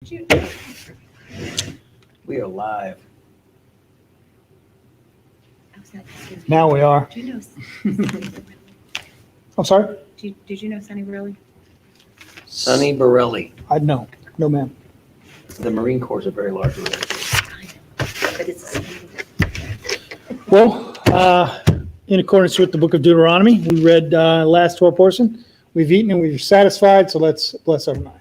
We are live. Now we are. Do you know Sonny I'm sorry? Did you know Sonny Borelli? Sonny Borelli. I know. No, ma'am. The Marine Corps is a very large organization. I know, but it's a Well, in accordance with the book of Deuteronomy, we read last Torah portion. We've eaten and we're satisfied, so let's bless our night.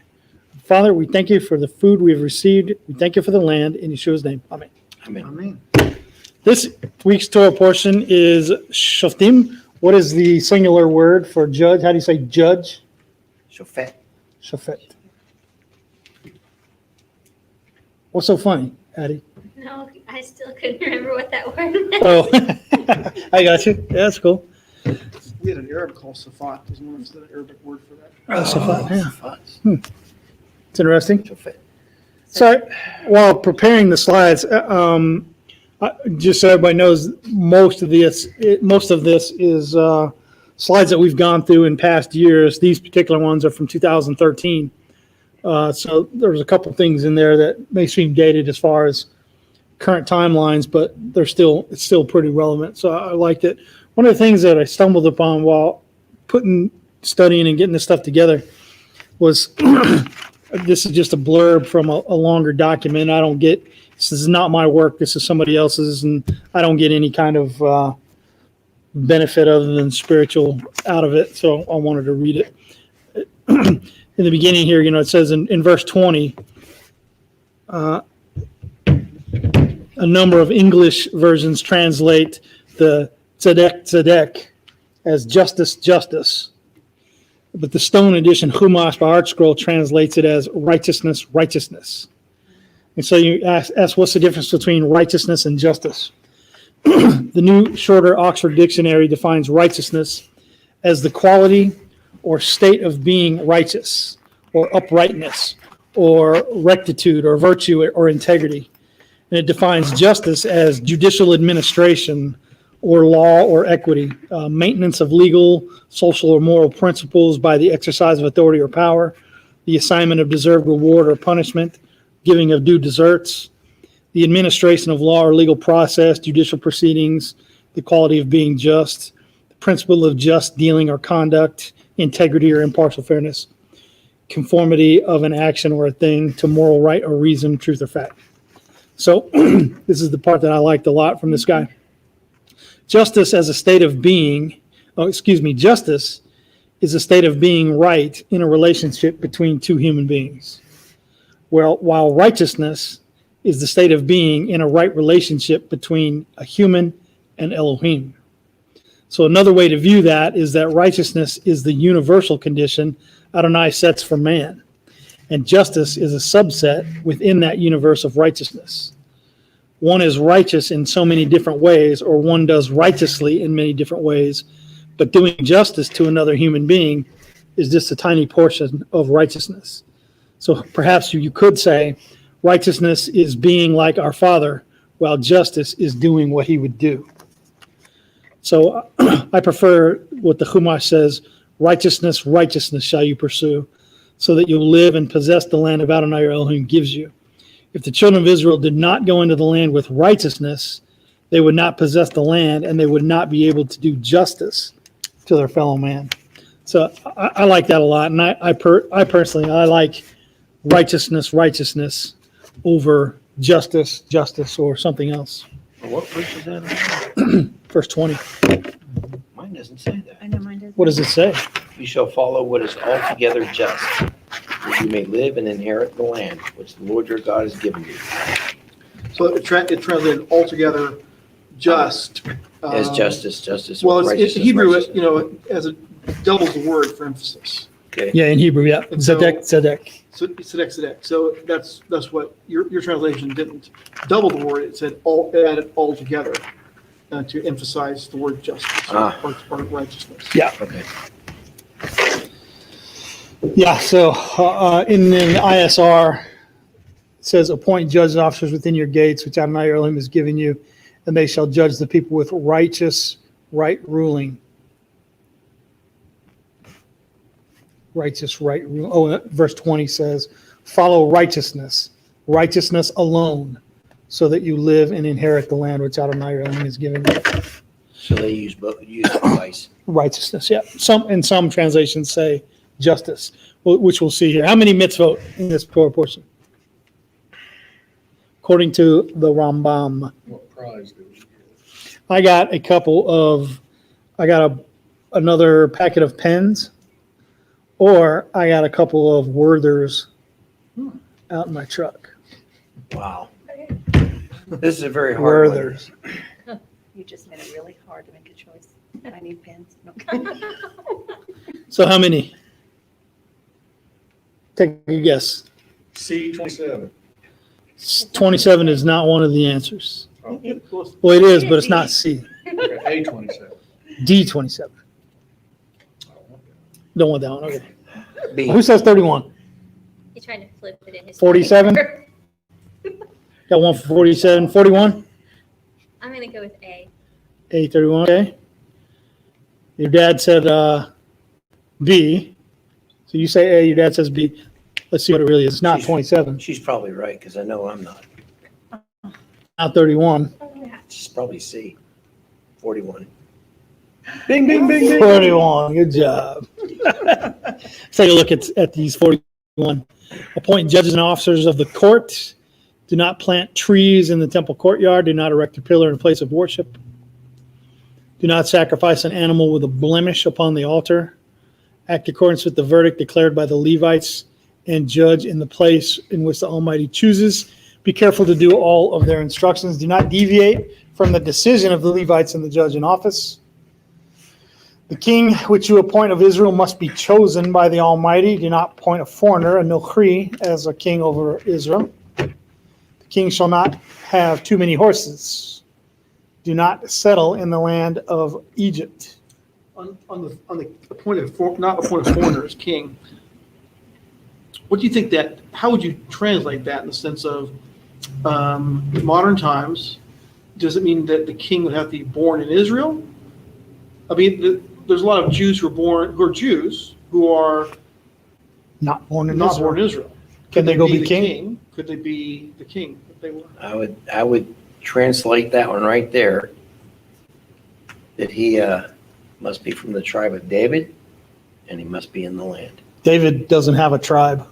Father, we thank you for the food we've received. We thank you for the land. In Yeshua's name, amen. Amen. This week's Torah portion is Shophtim. What is the singular word for judge? How do you say judge? Shofet. Shophet. What's so funny, Addie? No, I still couldn't remember what that word meant. Oh, I got you. Yeah, that's cool. We had an Arab called Safat. There's one of the Arabic word for that. Shaphat, yeah. Shofet. It's interesting. Shofet. So while preparing the slides, just so everybody knows, most of this is slides that we've gone through in past years. These particular ones are from 2013. So there's a couple things in there that may seem dated as far as current timelines, but it's still pretty relevant. So I liked it. One of the things that I stumbled upon while studying and getting this stuff together was this is just a blurb from a longer document. This is not my work. This is somebody else's, and I don't get any kind of benefit other than spiritual out of it. So I wanted to read it. In the beginning here, it says in verse 20, a number of English versions translate the tzedek as justice. But the Stone Edition Chumash by Art Scroll translates it as righteousness. And so you ask what's the difference between righteousness and justice? The New Shorter Oxford Dictionary defines righteousness as the quality or state of being righteous, or uprightness, or rectitude, or virtue, or integrity. And it defines justice as judicial administration, or law, or equity, maintenance of legal, social, or moral principles by the exercise of authority or power, the assignment of deserved reward or punishment, giving of due deserts, the administration of law or legal process, judicial proceedings, the quality of being just, the principle of just dealing or conduct, integrity or impartial fairness, conformity of an action or a thing to moral right or reason, truth or fact. So this is the part that I liked a lot from this guy. Justice as a state of being, justice is a state of being right in a relationship between two human beings. While righteousness is the state of being in a right relationship between a human and Elohim. So another way to view that is that righteousness is the universal condition Adonai sets for man, and justice is a subset within that universe of righteousness. One is righteous in so many different ways, or one does righteously in many different ways, but doing justice to another human being is just a tiny portion of righteousness. So perhaps you could say righteousness is being like our Father, while justice is doing what he would do. So I prefer what the Chumash says, righteousness shall you pursue, so that you'll live and possess the land of Adonai your Elohim gives you. If the children of Israel did not go into the land with righteousness, they would not possess the land, and they would not be able to do justice to their fellow man. So I like that a lot, and I personally like righteousness over justice or something else. What verse is that? Verse 20. Mine doesn't say that. I know mine doesn't. What does it say? You shall follow what is altogether just, that you may live and inherit the land which the Lord your God has given you. So it translated altogether just. As justice. Well, or it's righteousness, Hebrew, righteousness. as it doubles the word for emphasis. Okay. Yeah, in Hebrew, yeah. And so- Tzedek. So tzedek. So that's what your translation didn't double the word. It said it added altogether to emphasize the word justice or righteousness. Yeah. Okay. Yeah, so in the ISR, it says, appoint judges and officers within your gates, which Adonai your Elohim has given you, and they shall judge the people with right ruling. Verse 20 says, follow righteousness, righteousness alone, so that you live and inherit the land which Adonai your Elohim is giving you. So they use both, use it twice. Righteousness, yeah. Some translations say justice, which we'll see here. How many mitzvot in this Torah portion? According to the Rambam, What prize do we get? I got another packet of pens, or I got a couple of Werthers out in my truck. Wow. This is a very hard one. Werthers. You just made it really hard to make a choice. I need pens. No. So how many? Take a guess. C 27. 27 is not one of the answers. Oh, Well, it is, but it's not C. okay, A 27. D 27. Don't want that one. Okay. B. Who says 31? He's trying to flip it in his. 47? paper. Got one for 47. 41? I'm gonna go with A. A 31. Okay. Your dad said B. So you say A, your dad says B. Let's see what it really is. It's not 27. She's probably right, because I know I'm not. Not 31. She's probably C. 41. Bing, bing, bing, bing. 41. Good job. Let's take a look at these 41. Appoint judges and officers of the court. Do not plant trees in the temple courtyard. Do not erect a pillar in a place of worship. Do not sacrifice an animal with a blemish upon the altar. Act in accordance with the verdict declared by the Levites and judge in the place in which the Almighty chooses. Be careful to do all of their instructions. Do not deviate from the decision of the Levites and the judge in office. The king which you appoint of Israel must be chosen by the Almighty. Do not appoint a foreigner, a nochri, as a king over Israel. The king shall not have too many horses. Do not settle in the land of Egypt. On the not appointed foreigner as king, what do you think that, how would you translate that in the sense of modern times? Does it mean that the king would have to be born in Israel? I mean, there's a lot of Jews who are Jews who are Not born in not Israel. born in Israel. Can they go be the king? Could they be the king if they were? I would translate that one right there, that he must be from the tribe of David, and he must be in the land. David doesn't have a tribe.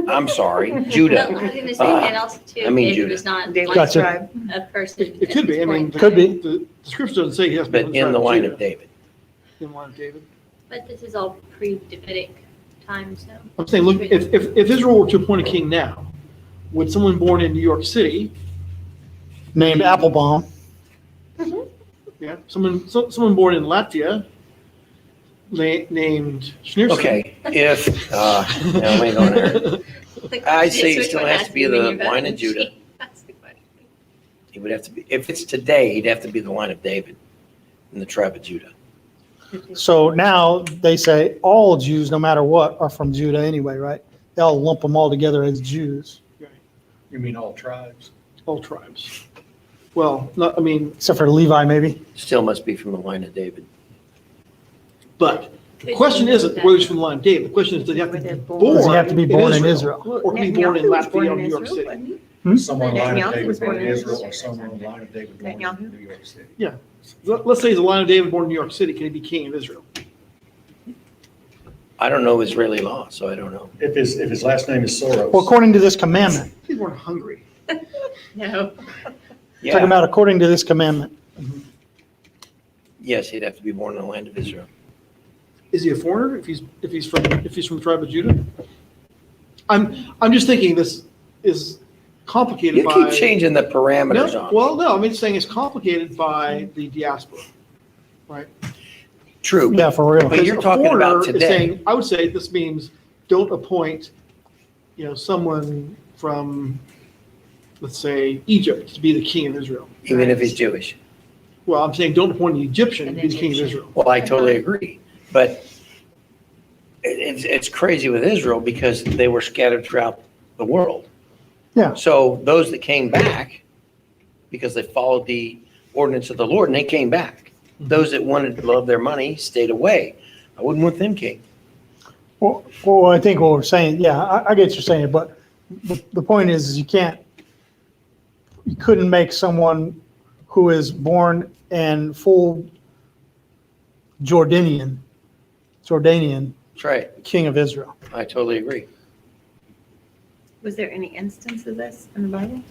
I'm sorry, No, Judah. I was gonna say, and also too, I mean David Judah. was not David's like Gotcha. tribe. a person. It could be. I mean, Could be. The scripture doesn't say he has to be But in the tribe line Judah. of David. In the line of David. But this is all pre-Davidic times, so. I'm saying, look, if Israel were to appoint a king now, would someone born in New York City, Named Applebaum. yeah, someone born in Latvia, named Schneerson? Okay, if, no, we ain't going there. I say he Which still one has to be when the you're voting? line of Judah. That's the question. He would have to be, if it's today, he'd have to be the line of David in the tribe of Judah. So now they say all Jews, no matter what, are from Judah anyway, right? They all lump them all together as Jews, You mean all tribes? All tribes. Well, not, I mean, except for Levi, maybe. Still must be from the line of David. but the question isn't whether he's from the line of David. The question is, does he have to be born? Does he have to be born in Israel? Or can he be born in Latvia or New York City? Someone line Netanyahu of David was born born in in Israel Israel. or someone line of David born in Netanyahu. New York City. Let's say he's the line of David born in New York City. Can he be king of Israel? I don't know Israeli law, so I don't know. If his last name is Soros. Well, according to this commandment, He's born in Hungary. No. talking Yeah, about according to this commandment. yes, he'd have to be born in the land of Israel. Is he a foreigner if he's from the tribe of Judah? I'm just thinking this is complicated You by. keep changing the parameters No, on. well, no, I'm just saying it's complicated by the diaspora, right? True. Yeah, for real. But you're Because a talking about foreigner is today. saying- I would say this means don't appoint, someone from, let's say, Egypt to be the king of Israel. Even if he's Jewish. Well, I'm saying don't appoint an Egyptian to be the king of Israel. Well, I totally agree. But it's crazy with Israel because they were scattered throughout the world. Yeah. So those that came back, because they followed the ordinance of the Lord and they came back. Those that wanted to love their money stayed away. I wouldn't want them king. Well, I think what we're saying, yeah, I get what you're saying, but the point is you couldn't make someone who is born and full Jordanian That's right. king of Israel. I totally agree. Was there any instance of this in the Bible?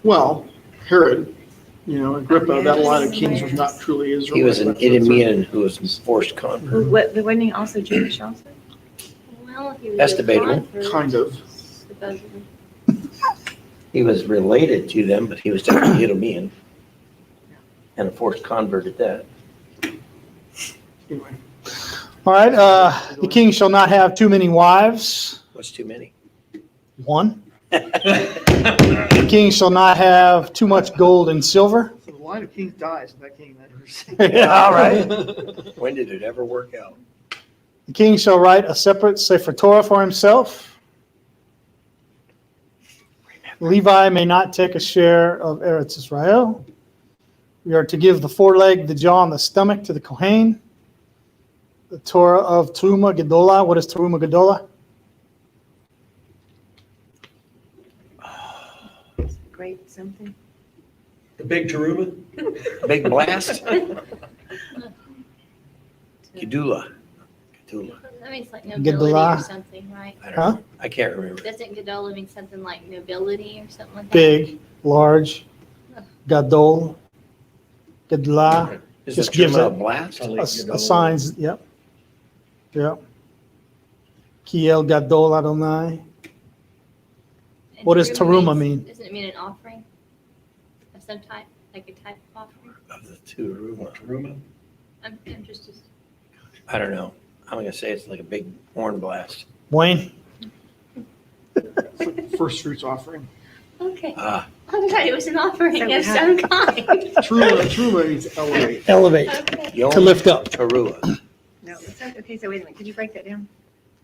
Well, Herod, Agrippa, that line of kings was not truly Israel. He was an Idumean who was a forced convert. Wasn't he also Jewish also? Well, he was That's a debatable. convert, Kind of. supposedly. He was related to them, but he was definitely Idumean. And a forced convert at that. Anyway, All right, the king shall not have too many wives. What's too many? One. The king shall not have too much gold and silver. so the line of kings dies, and that king then. Yeah, all right. When did it ever work out? The king shall write a separate Sefer Torah for himself. Levi may not take a share of Eretz Israel. We are to give the foreleg, the jaw, and the stomach to the Kohen. The Torah of Teruma Gedolah. What is Teruma Gedolah? Great something. The big Teruma? Big blast? Gedula. Gedula. That means like nobility Gedolah. or something, right? I don't Huh? know. I can't remember. Doesn't Gedolah mean something like nobility or something like that? Big, large, Gadol, Gedolah. Is Just it gives Truma a it- blast? Assigns, yep. Yep. Kiel Gadol Adonai. And What does teruma means- mean? Doesn't it mean an offering of some type, like a type of offering? Of the two Ruma. Teruma? I'm just I don't know. I'm gonna say it's like a big horn blast. Wayne? First fruits offering. okay. Ah, I thought it was an offering So of some kind. Truma means elevate. Elevate, Okay. Yom to lift up. Teruah. No, okay, so wait a minute, could you break that down?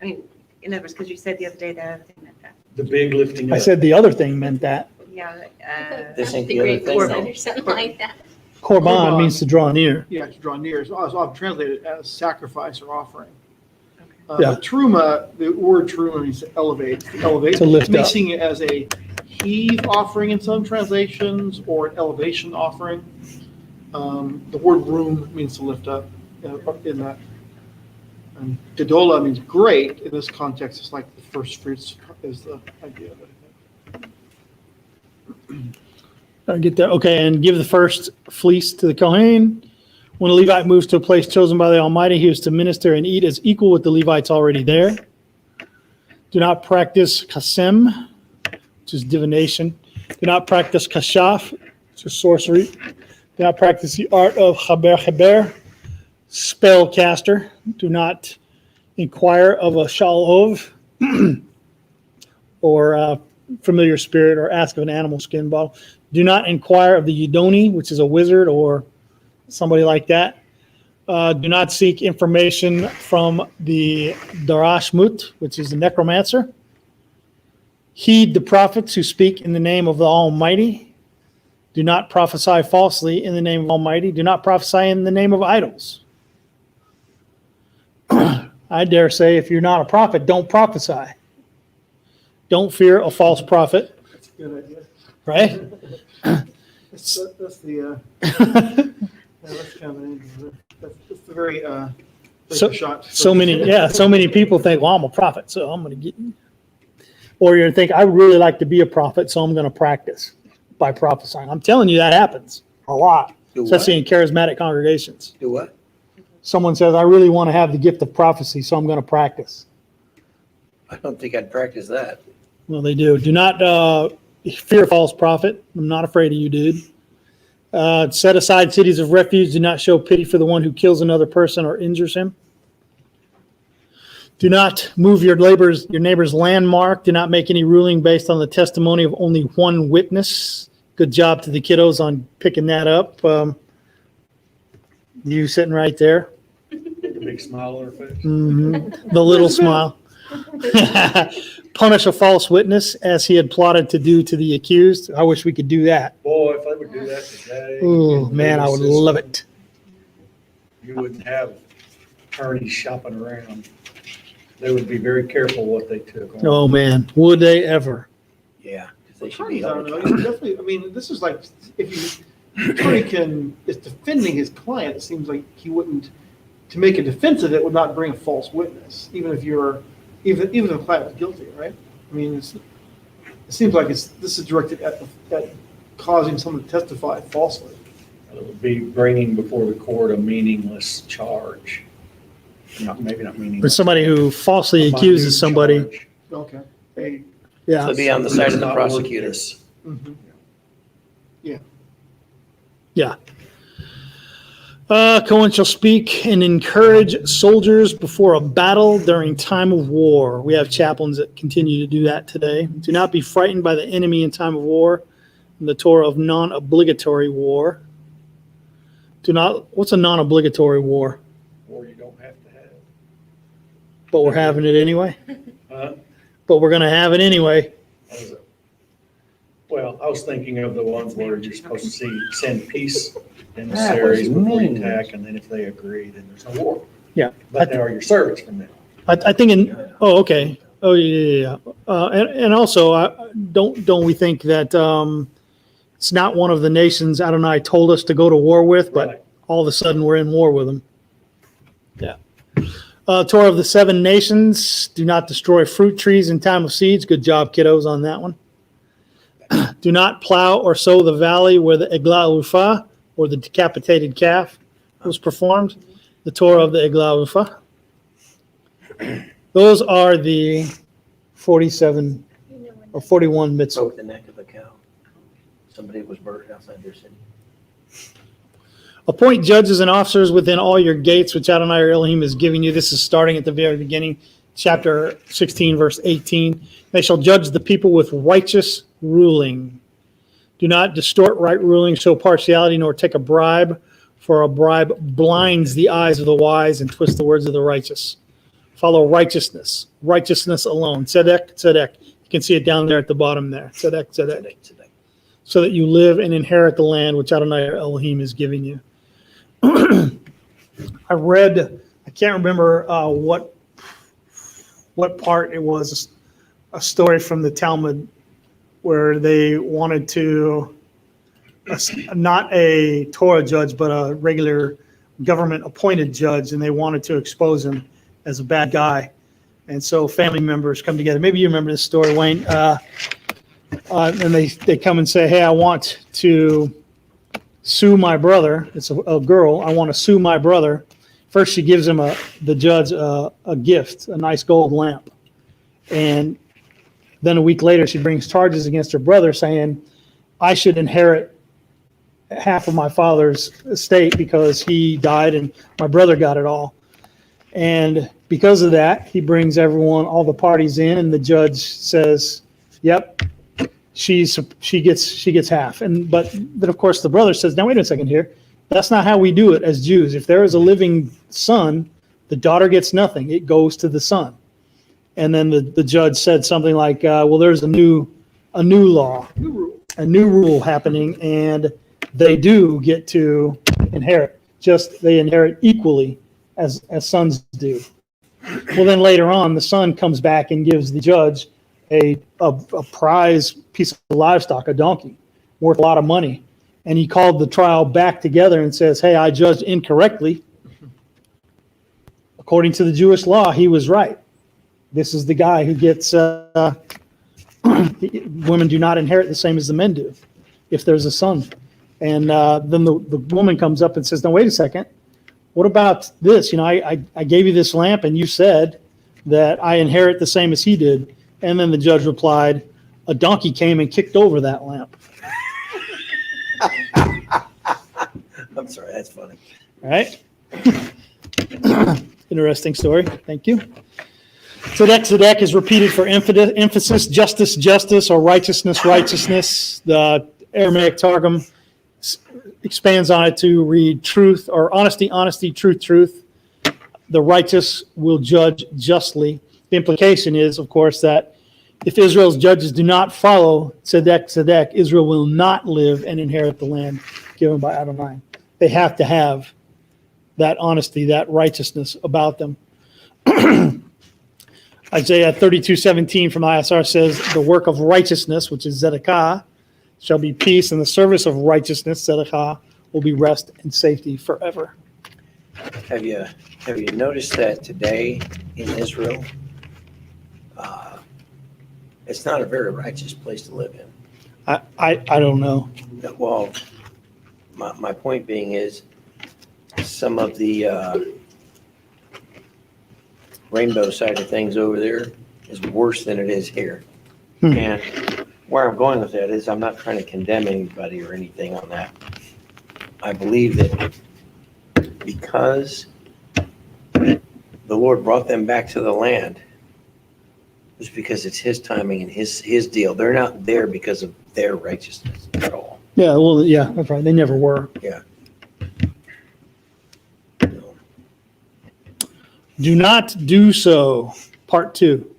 I mean, in other words, because you said the other day that other thing meant that. The big lifting I up. said the other thing meant that. Yeah, This ain't The the other great thing, Corban though. or something like that. Korban means to draw near. Yeah, to draw near. So I'll translate it as sacrifice or offering. Yeah. Truma, the word truma means to elevate. To lift You may up. sing it as a heave offering in some translations or an elevation offering. The word room means to lift up in that. And Gedola means great. In this context, it's like the first fruits is the idea of it. I get that. Okay, and give the first fleece to the Kohen. When a Levite moves to a place chosen by the Almighty, he is to minister and eat as equal with the Levites already there. Do not practice kasem, which is divination. Do not practice kashaf, which is sorcery. Do not practice the art of chaber, spellcaster. Do not inquire of a shalov or a familiar spirit, or ask of an animal skin bottle. Do not inquire of the Yidoni, which is a wizard or somebody like that. Do not seek information from the Darashmut, which is the necromancer. Heed the prophets who speak in the name of the Almighty. Do not prophesy falsely in the name of Almighty. Do not prophesy in the name of idols. I dare say, if you're not a prophet, don't prophesy. Don't fear a false prophet, That's a good idea. right? That's the, that's kind of an interesting. That's the very, So- shot. So many people think, well, I'm a prophet, so I'm going to get. Or you're going to think, I really like to be a prophet, so I'm going to practice by prophesying. I'm telling you, that happens a lot, Do especially what? in charismatic congregations. Do what? Someone says, I really want to have the gift of prophecy, so I'm going to practice. I don't think I'd practice that. Well, they do. Do not fear a false prophet. I'm not afraid of you, dude. Set aside cities of refuge. Do not show pity for the one who kills another person or injures him. Do not move your neighbor's landmark. Do not make any ruling based on the testimony of only one witness. Good job to the kiddos on picking that up. You sitting right there. The big smile on her face. The little smile. Punish a false witness as he had plotted to do to the accused. I wish we could do that. Boy, if they would do that today. Oh, man, I would love it. You wouldn't have attorneys shopping around. They would be very careful what they took on. Oh, man, would they ever? Yeah, because they should be I held don't know. accountable. You definitely, I mean, this is like, if the attorney is defending his client, it seems like he wouldn't, to make a defense of it would not bring a false witness, even if even if the client was guilty, right? I mean, it seems like this is directed at causing someone to testify falsely. It would be bringing before the court a meaningless charge. Maybe not For meaningless. somebody who falsely a minute accuses somebody, charge. Okay. Hey. yeah. So be on the side of the Not worth prosecutor. this. Mhm. Yeah. Cohen shall speak and encourage soldiers before a battle during time of war. We have chaplains that continue to do that today. Do not be frightened by the enemy in time of war. In the Torah of non-obligatory war. What's a non-obligatory war? Or you don't have to have. But we're having it anyway. Huh? But we're going to have it anyway. What is it? Well, I was thinking of the ones where you're supposed to send peace emissaries before you attack, and then if they agree, then there's no war. Yeah. But they are your servants from now. I think okay. Oh, yeah. And also, don't we think that it's not one of the nations Adonai told us to go to war with, but Right. all of a sudden we're in war with them. Yeah. Torah of the seven nations, do not destroy fruit trees in time of siege. Good job, kiddos, on that one. Do not plow or sow the valley where the Eglah Ufa, or the decapitated calf, was performed. The Torah of the Eglah Ufa. Those are the 47 or 41 mitzvot. Broke the neck of a cow. Somebody was murdered outside their city. Appoint judges and officers within all your gates, which Adonai your Elohim is giving you. This is starting at the very beginning, chapter 16, verse 18. They shall judge the people with righteous ruling. Do not distort right ruling, show partiality, nor take a bribe, for a bribe blinds the eyes of the wise and twists the words of the righteous. Follow righteousness alone. Tzedek, tzedek. You can see it down there at the bottom there. Tzedek, tzedek. So that you live and inherit the land which Adonai your Elohim is giving you. I can't remember what part it was, a story from the Talmud where they wanted to, not a Torah judge, but a regular government appointed judge, and they wanted to expose him as a bad guy. And so family members come together. Maybe you remember this story, Wayne. And they come and say, hey, I want to sue my brother. It's a girl. I want to sue my brother. First, she gives him the judge a gift, a nice gold lamp. And then a week later, she brings charges against her brother saying, I should inherit half of my father's estate because he died and my brother got it all. And because of that, he brings all the parties in, and the judge says, yep, she gets half. But of course the brother says, now wait a second here. That's not how we do it as Jews. If there is a living son, the daughter gets nothing. It goes to the son. And then the judge said something like, well, there's a new law, a new rule happening, and they do get to inherit. They inherit equally as sons do. Well, then later on, the son comes back and gives the judge a prize piece of livestock, a donkey, worth a lot of money. And he called the trial back together and says, hey, I judged incorrectly. According to the Jewish law, he was right. This is the guy who gets, women do not inherit the same as the men do if there's a son. And then the woman comes up and says, no, wait a second. What about this? I gave you this lamp and you said that I inherit the same as he did. And then the judge replied, a donkey came and kicked over that lamp. I'm sorry, that's funny. All right. Interesting story. Thank you. Tzedek is repeated for emphasis. Justice, or righteousness. The Aramaic Targum expands on it to read truth, or honesty, truth. The righteous will judge justly. The implication is, of course, that if Israel's judges do not follow tzedek, Israel will not live and inherit the land given by Adonai. They have to have that honesty, that righteousness about them. Isaiah 32:17 from ISR says, the work of righteousness, which is Zedekiah, shall be peace, and the service of righteousness, Zedekiah, will be rest and safety forever. Have you noticed that today in Israel, it's not a very righteous place to live in? I don't know. Well, my point being is some of the rainbow side of things over there is worse than it is here. And where I'm going with that is I'm not trying to condemn anybody or anything on that. I believe that because the Lord brought them back to the land, it's because it's His timing and His deal. They're not there because of their righteousness at all. Yeah, well, yeah, that's right. They never were. Yeah. Do not do so. Part 2.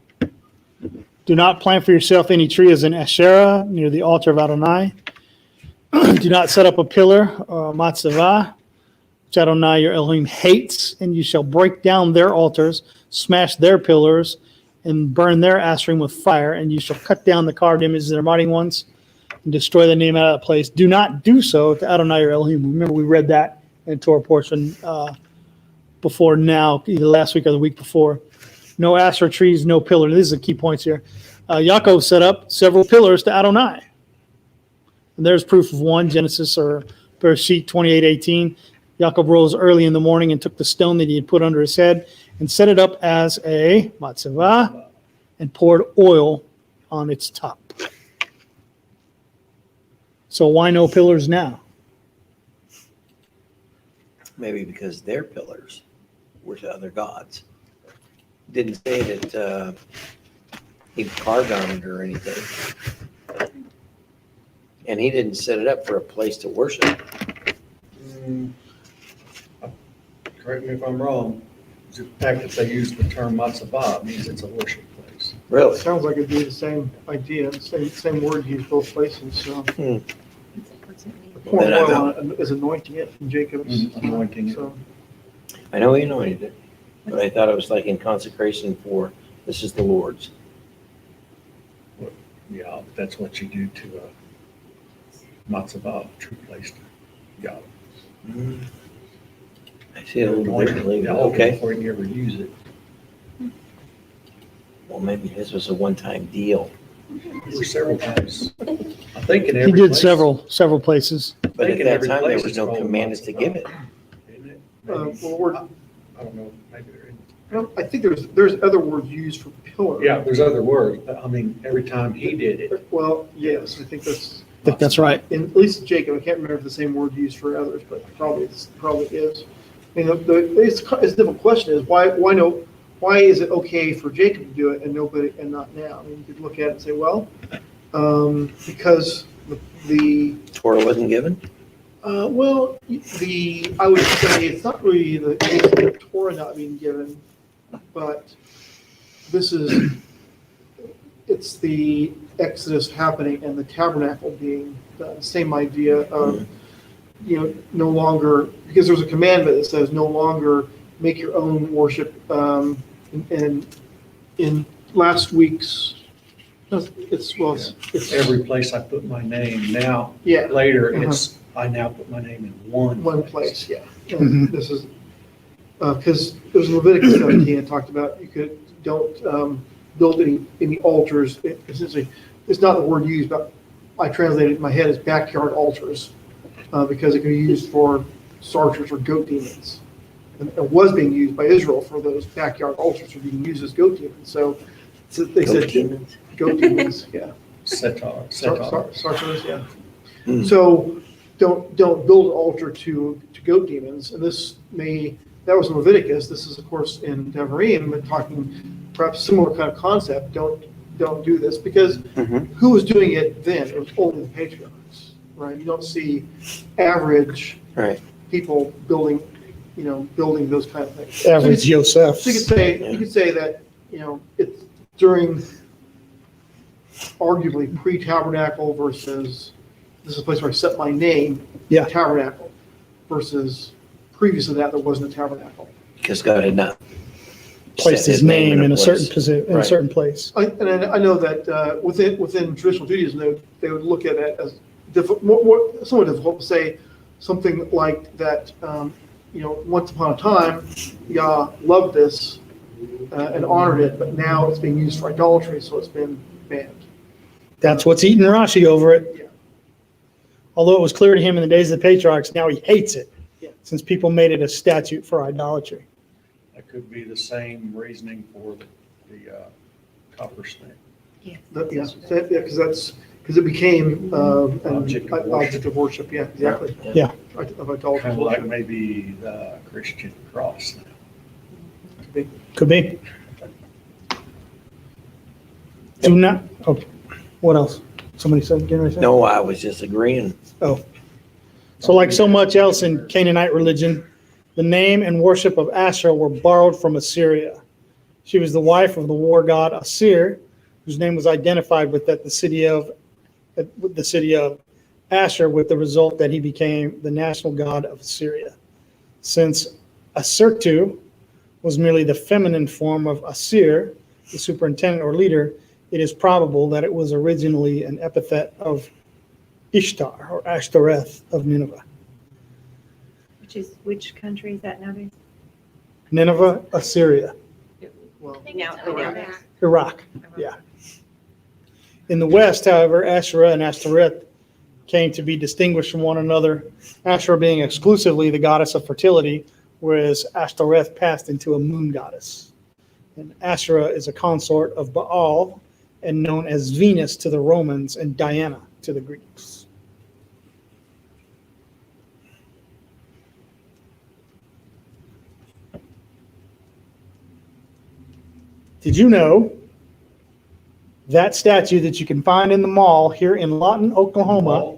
Do not plant for yourself any tree as an Asherah near the altar of Adonai. Do not set up a pillar or a matzavah, which Adonai your Elohim hates, and you shall break down their altars, smash their pillars, and burn their Asherim with fire, and you shall cut down the carved images of their mighty ones, and destroy the name out of that place. Do not do so to Adonai your Elohim. Remember, we read that in Torah portion before now, either last week or the week before. No Asherah trees, no pillar. These are the key points here. Yaakov set up several pillars to Adonai. And there's proof of one, Genesis or Bereshit 28:18. Yaakov rose early in the morning and took the stone that he had put under his head and set it up as a matzavah and poured oil on its top. So why no pillars now? Maybe because their pillars were to other gods. Didn't say that he carved on it or anything. And he didn't set it up for a place to worship. Correct me if I'm wrong, the fact that they use the term matzavah means it's a worship place. Really? Sounds like it'd be the same idea, same word used both places, so. Pouring Then I oil know. on it is anointing it from Jacob's. Anointing it. So, I know he anointed it, but I thought it was like in consecration for, this is the Lord's. Yeah, that's what you do to a matzavah, true place to God. I see it a little differently, but Yeah, okay. before you ever use it. Well, maybe this was a one-time deal, There were several times. I think in He every did place. several places. but at in that every time, there place was it's no called commandments to give it. Isn't it? well, Maybe. I don't know, maybe there isn't. I think there's other words used for pillar. Yeah, there's other words, but I mean, every time he did it. Well, yes, I think that's, I think that's right. in, at least Jacob, I can't remember if the same word used for others, but probably is. I mean, it's a difficult question is why is it okay for Jacob to do it and nobody, and not now? I mean, you could look at it and say, well, because the Torah wasn't given? I would say it's not really the case of the Torah not being given, but it's the Exodus happening and the tabernacle being done. Same idea of, no longer, because there's a commandment that says no longer make your own worship. And in last week's, it's Every place I put my name now, yeah. later, it's, I now put my name in one Place, yeah. And this is, because it was Leviticus 17, it talked about don't build any altars. Essentially, it's not the word used, but I translated it in my head as backyard altars, because it can be used for sarters or goat demons. And it was being used by Israel for those backyard altars were being used as goat demons. So they said Demons? goat demons, yeah. Setar. Sarters, yeah. So don't build an altar to goat demons. And that was in Leviticus. This is of course in Devarim, but talking perhaps similar kind of concept. Don't do this, because who was doing it then? It was only the patriarchs, right? You don't see average people building those kind of things. Average Yosef. So you could say that, it's during arguably pre-tabernacle versus this is a place where I set my name, Yeah. tabernacle, versus previous to that there wasn't a tabernacle. Because God had not placed his name in a certain position, in a Right. certain place. I know that within traditional Judaism, they would look at it as somewhat difficult to say something like that. Once upon a time, Yah loved this and honored it, but now it's being used for idolatry, so it's been banned. That's what's eating Rashi over it. Yeah. Although it was clear to him in the days of the patriarchs, now he hates it, Yeah. since people made it a statute for idolatry. That could be the same reasoning for the copper snake. Yes. Because it became an Object of object of worship. Yeah, exactly. Yeah. Of idolatry. Kind of like maybe the Christian cross now. Could be. Do not, okay, what else? Somebody said, again, right there? No, I was just agreeing. So like so much else in Canaanite religion, the name and worship of Asherah were borrowed from Assyria. She was the wife of the war god Assir, whose name was identified with the city of Asher, with the result that he became the national god of Assyria. Since Asirtu was merely the feminine form of Assir, the superintendent or leader, it is probable that it was originally an epithet of Ishtar or Ashtoreth of Nineveh. Which country is that nowadays? Nineveh, Assyria, Well, Nowadays. Iraq, yeah. In the West, however, Asherah and Ashtoreth came to be distinguished from one another, Asherah being exclusively the goddess of fertility, whereas Ashtoreth passed into a moon goddess. And Asherah is a consort of Baal and known as Venus to the Romans and Diana to the Greeks. Did you know that statue that you can find in the mall here in Lawton, Oklahoma,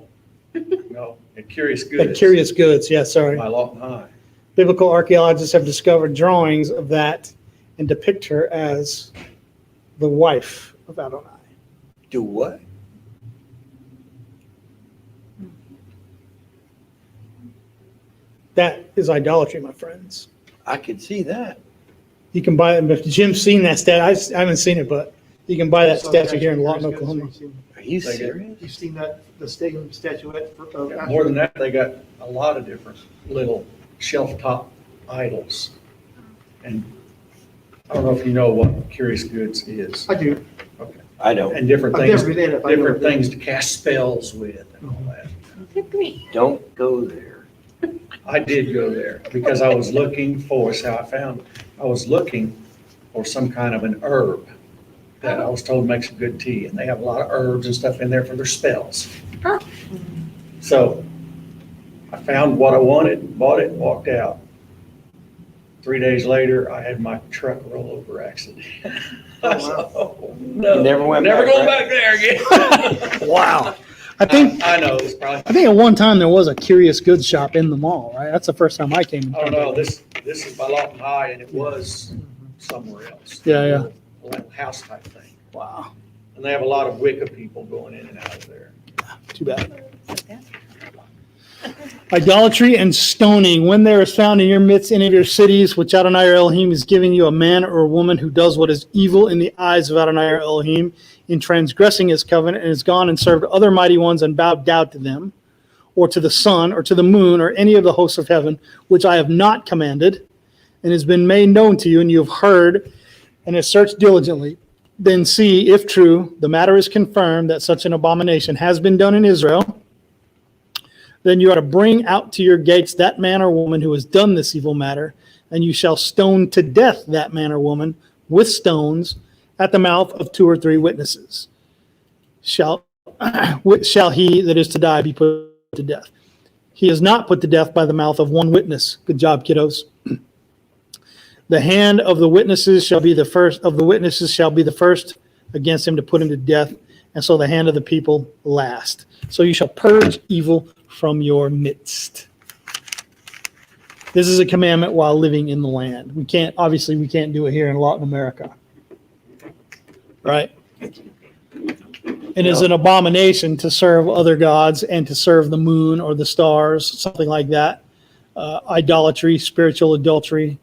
No, at Curious Goods. at Curious Goods, yeah, sorry. By Lawton High. Biblical archaeologists have discovered drawings of that and depict her as the wife of Adonai. Do what? That is idolatry, my friends. I could see that. You can buy it. If Jim's seen that statue, I haven't seen it, but you can buy that statue here in Lawton, Oklahoma. Are you They get- serious? You've seen that, the same statuette of Yeah, more than that, they got a lot of different little shelf-top idols. And I don't know if you know what Curious Goods is. I do. Okay. I don't. And different I've things, never been in it, but I know different what it things is. to cast spells with and all that. Don't go there. I did go there because I was looking for, I was looking for some kind of an herb that I was told makes a good tea, and they have a lot of herbs and stuff in there for their spells. So I found what I wanted, bought it, walked out. 3 days later, I had my truck roll over accident. I said, "Oh, no, You never went never back, going right? back there again." Wow. I think I know, it's probably, at one time there was a Curious Goods shop in the mall, right? That's the first time I came in I don't know, contact. this is by Lawton High, and it was somewhere else. Yeah. A little house type thing. Wow. And they have a lot of Wicca people going in and out of there. Too bad. Idolatry and stoning. When there is found in your midst any of your cities, which Adonai your Elohim is giving you, a man or a woman who does what is evil in the eyes of Adonai your Elohim, in transgressing his covenant, and has gone and served other mighty ones and bowed down to them, or to the sun, or to the moon, or any of the hosts of heaven, which I have not commanded, and has been made known to you, and you have heard, and have searched diligently, then see, if true, the matter is confirmed that such an abomination has been done in Israel, then you are to bring out to your gates that man or woman who has done this evil matter, and you shall stone to death that man or woman with stones at the mouth of 2 or 3 witnesses. Shall he that is to die be put to death? He is not put to death by the mouth of 1 witness. Good job, kiddos. The hand of the witnesses shall be the first against him to put him to death, and so the hand of the people last. So you shall purge evil from your midst. This is a commandment while living in the land. We can't do it here in Latin America. Right? It is an abomination to serve other gods and to serve the moon or the stars, something like that. Idolatry, spiritual adultery,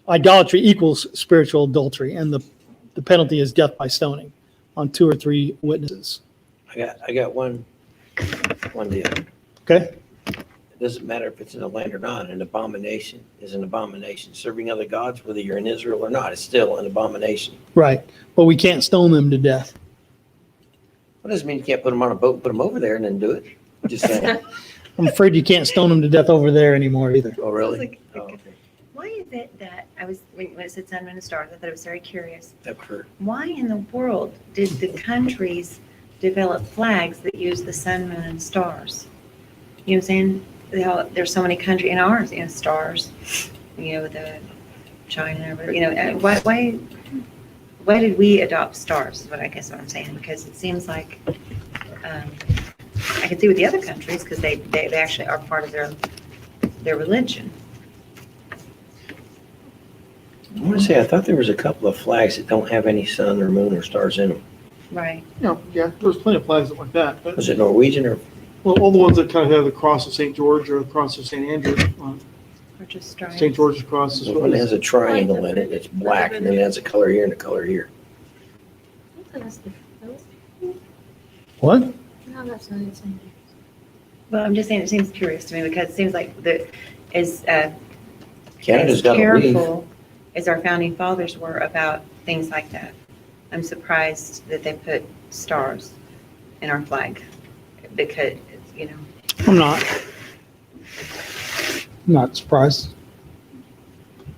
idolatry equals spiritual adultery, and the penalty is death by stoning on 2 or 3 witnesses. I got one deal. Okay? It doesn't matter if it's in the land or not. An abomination is an abomination. Serving other gods, whether you're in Israel or not, is still an abomination. Right. But we can't stone them to death. What doesn't mean you can't put them on a boat and put them over there and then do it? Just saying. I'm afraid you can't stone them to death over there anymore either. Oh, really? Like, Oh, okay. why is it that when it said sun, moon, and stars, I thought it was very curious. That would hurt. Why in the world did the countries develop flags that use the sun, moon, and stars? You know what I'm saying? There's so many countries in ours, stars, with the China, why did we adopt stars is what I guess what I'm saying, because it seems like, I can see with the other countries, because they actually are part of their religion. I want to say, I thought there was a couple of flags that don't have any sun or moon or stars in them. Right. Yeah, there's plenty of flags like that. But, Was it Norwegian or? well, all the ones that kind of have the cross of St. George or the cross of St. Andrew. Or just stripes. St. George's cross is One has a triangle in it, it's black, and then it has a color here and a color here. What? No, that's not it. Well, I'm just saying, it seems curious to me, because it seems like as Canada's got a leaf. careful as our founding fathers were about things like that. I'm surprised that they put stars in our flag, because, I'm not surprised.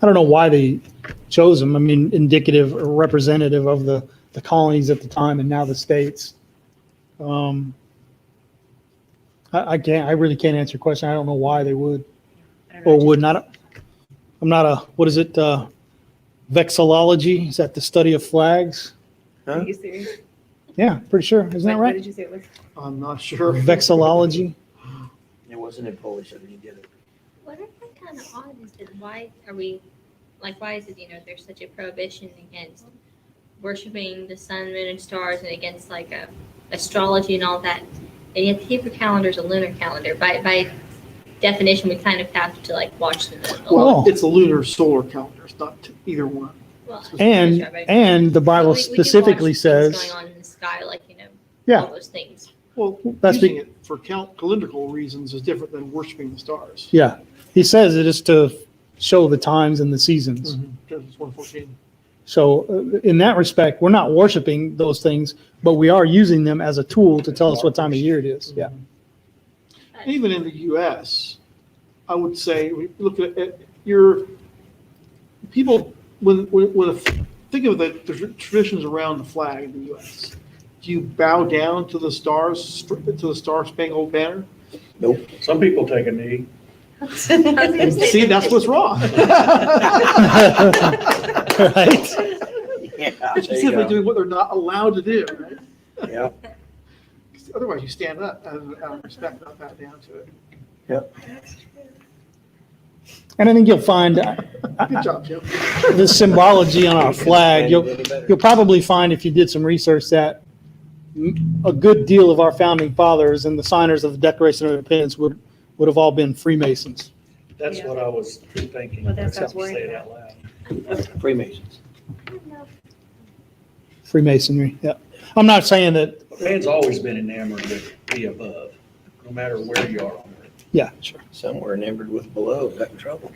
I don't know why they chose them. I mean, indicative or representative of the colonies at the time and now the states. I really can't answer your question. I don't know why they would I don't know, or would not. I'm not a, what is it? Vexillology? Is that the study of flags? Are you serious? Yeah, pretty sure. Isn't that What right? did you say it was? I'm not sure. Vexillology. It wasn't in Polish, I didn't get it. What I find kind of odd is that why is it, there's such a prohibition against worshiping the sun, moon, and stars, and against astrology and all that, and yet the Hebrew calendar is a lunar calendar. By definition, we kind of have to watch the moon. Well, Oh. it's a lunar solar calendar. It's not either one. Well, And that's right, but- and the Bible but we do specifically watch things says, going on in the sky, Yeah. all those things. Well, That's using it for calendrical reasons is different than worshiping the stars. yeah, he says it is to show the times and the seasons. Genesis 1:14. So in that respect, we're not worshiping those things, but we are using them as a tool to tell us what time of year it is. Yeah. Even in the U.S., I would say, when you look at your people, think of the traditions around the flag in the U.S. Do you bow down to the stars, to the Star-Spangled Banner? Nope. Some people take a knee. See, that's what's wrong. Right? Yeah, They're there you specifically go. doing what they're not allowed to do, right? Yeah, 'Cause otherwise, you stand up out of respect, not bow down to it. And I think you'll find Good job, Jim. the symbology on our flag. Any You'll better. probably find, if you did some research, that a good deal of our founding fathers and the signers of the Declaration of Independence would have all been Freemasons. That's Yeah. what I was thinking. Well, that's what I was Say worried it about. out loud. Freemasons. Freemasonry. Yeah. I'm not saying that. Man's always been enamored with the above, no matter where you are on earth. Yeah, sure. Some were enamored with below, got in trouble.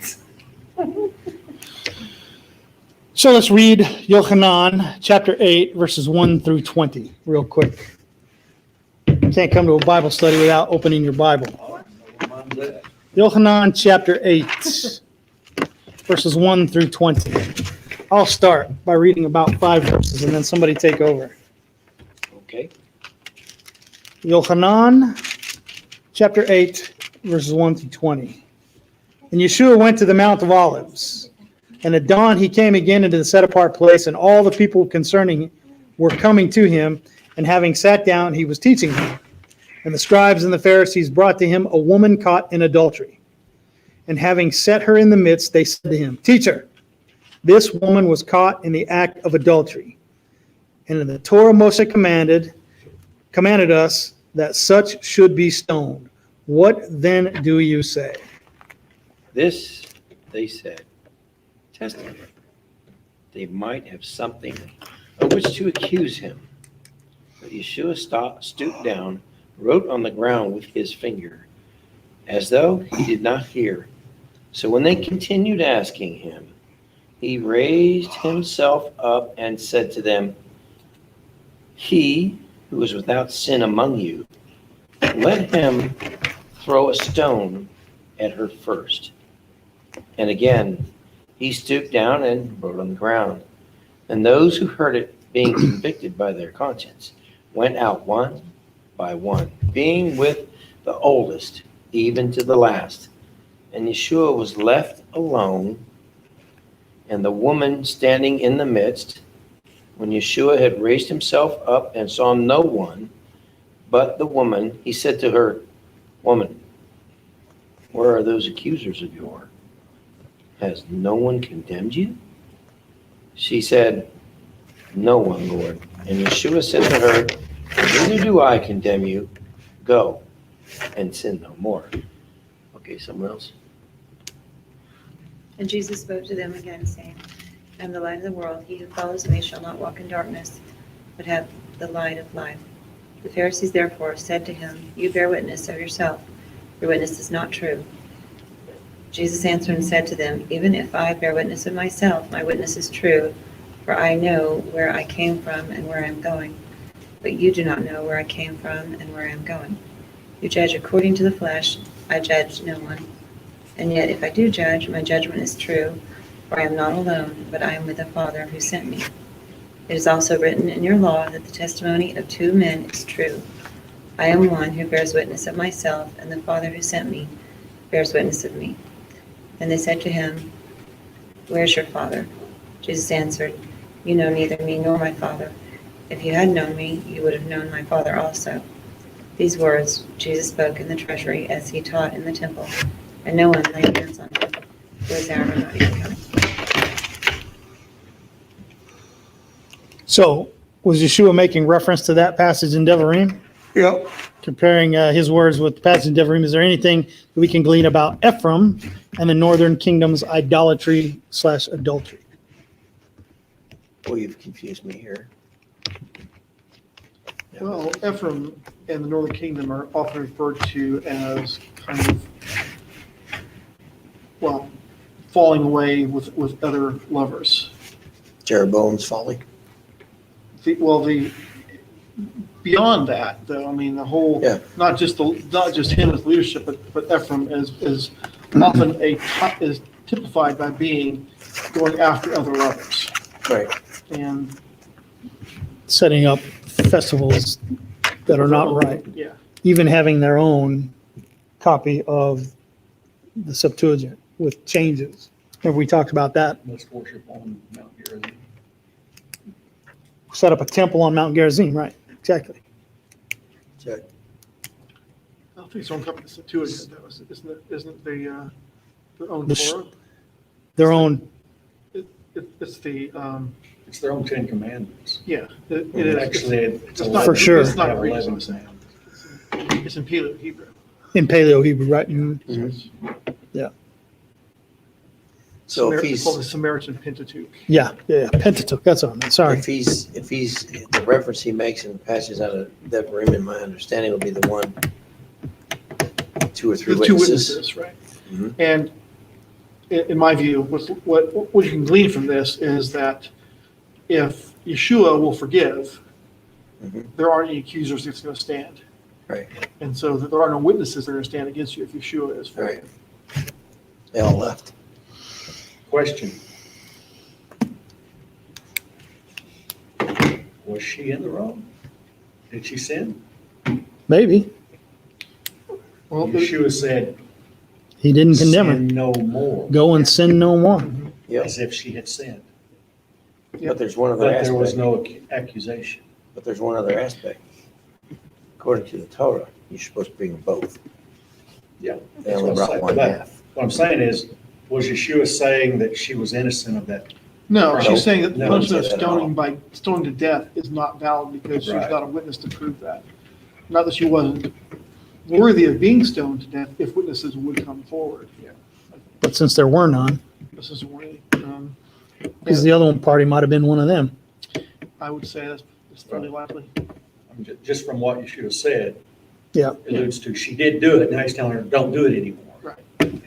So let's read Yochanan chapter 8, verses 1 through 20, real quick. You can't come to a Bible study without opening your Bible. Mine's that. Yochanan chapter 8, verses 1 through 20. I'll start by reading about 5 verses and then somebody take over. Okay. Yochanan chapter 8, verses 1 through 20. And Yeshua went to the Mount of Olives. And at dawn he came again into the set-apart place, and all the people concerning were coming to him, and having sat down, he was teaching them. And the scribes and the Pharisees brought to him a woman caught in adultery. And having set her in the midst, they said to him, Teacher, this woman was caught in the act of adultery. And in the Torah Moshe commanded us that such should be stoned. What then do you say? This, they said, Testament. They might have something of which to accuse him. But Yeshua stooped down, wrote on the ground with his finger, as though he did not hear. So when they continued asking him, he raised himself up and said to them, "He who is without sin among you, let him throw a stone at her first." And again, he stooped down and wrote on the ground. And those who heard it, being convicted by their conscience, went out one by one, being with the oldest, even to the last. And Yeshua was left alone, and the woman standing in the midst. When Yeshua had raised himself up and saw no one but the woman, he said to her, "Woman, where are those accusers of yours? Has no one condemned you?" She said, "No one, Lord." And Yeshua said to her, "Neither do I condemn you. Go and sin no more." Okay, someone else. And Jesus spoke to them again, saying, "I am the light of the world. He who follows me shall not walk in darkness, but have the light of life." The Pharisees therefore said to him, "You bear witness of yourself. Your witness is not true." Jesus answered and said to them, "Even if I bear witness of myself, my witness is true, for I know where I came from and where I am going. But you do not know where I came from and where I am going. You judge according to the flesh. I judge no one. And yet if I do judge, my judgment is true, for I am not alone, but I am with the Father who sent me. It is also written in your law that the testimony of two men is true. I am one who bears witness of myself, and the Father who sent me bears witness of me." And they said to him, "Where is your Father?" Jesus answered, "You know neither me nor my Father. If you had known me, you would have known my Father also." These words Jesus spoke in the treasury as he taught in the temple, and no one laid hands on him, for his hour had not yet come. So was Yeshua making reference to that passage in Devarim? Yep. Comparing his words with the passage in Devarim, is there anything that we can glean about Ephraim and the northern kingdom's idolatry/adultery? Well, you've confused me here. Well, Ephraim and the northern kingdom are often referred to as kind of, well, falling away with other lovers. Jeroboam's folly. Beyond that, though, I mean, the whole, Yeah. not just him as leadership, but Ephraim is often is typified by being going after other lovers. Right. And Setting up festivals that are not right, yeah, even having their own copy of the Septuagint with changes. Have we talked about that? Let's worship on Mount Gerizim. Set up a temple on Mount Gerizim, right? Exactly. Check. I don't think it's on top of the Septuagint, though. Isn't their own The Torah? Their own, It's the, It's their own Ten Commandments. yeah, it is. Actually, it's not- 11. For sure. It's not They have Greek, 11 so commandments. it's in Paleo Hebrew. in Paleo Hebrew, right? So if It's he's, called the Samaritan Pentateuch. Yeah. Pentateuch, that's what I meant, sorry. if he's, the reference he makes in the passage out of Devarim, in my understanding, will be the one, two or three The two witnesses. witnesses, right? Mhm. And in my view, what you can glean from this is that if Yeshua will forgive, Mhm. there aren't any accusers that's going to stand. Right. And so that there are no witnesses that are going to stand against you if Yeshua is for Right. you. They all left. Question. Was she in the wrong? Did she sin? Maybe. Well, Yeshua said, He didn't condemn her. sin no more, Go and sin no more. Yep. as if she had sinned. But there's one other But there was aspect. no accusation. But there's one other aspect. According to the Torah, you're supposed to bring them both. Yeah. They only That's what I'm brought saying. one But half. What I'm saying is, was Yeshua saying that she was innocent of that? no, No. she's saying that the No, punishment of said that at all. stoning by stoning to death is not valid because she's Right. not a witness to prove that. Not that she wasn't worthy of being stoned to death if witnesses would come forward. But since there were none, this isn't worthy. Because the other one party might have been one of them. I would say that's fairly likely. Just from what you should have said. Yeah. Alludes to, she did do it, now he's telling her, don't do it anymore. Right.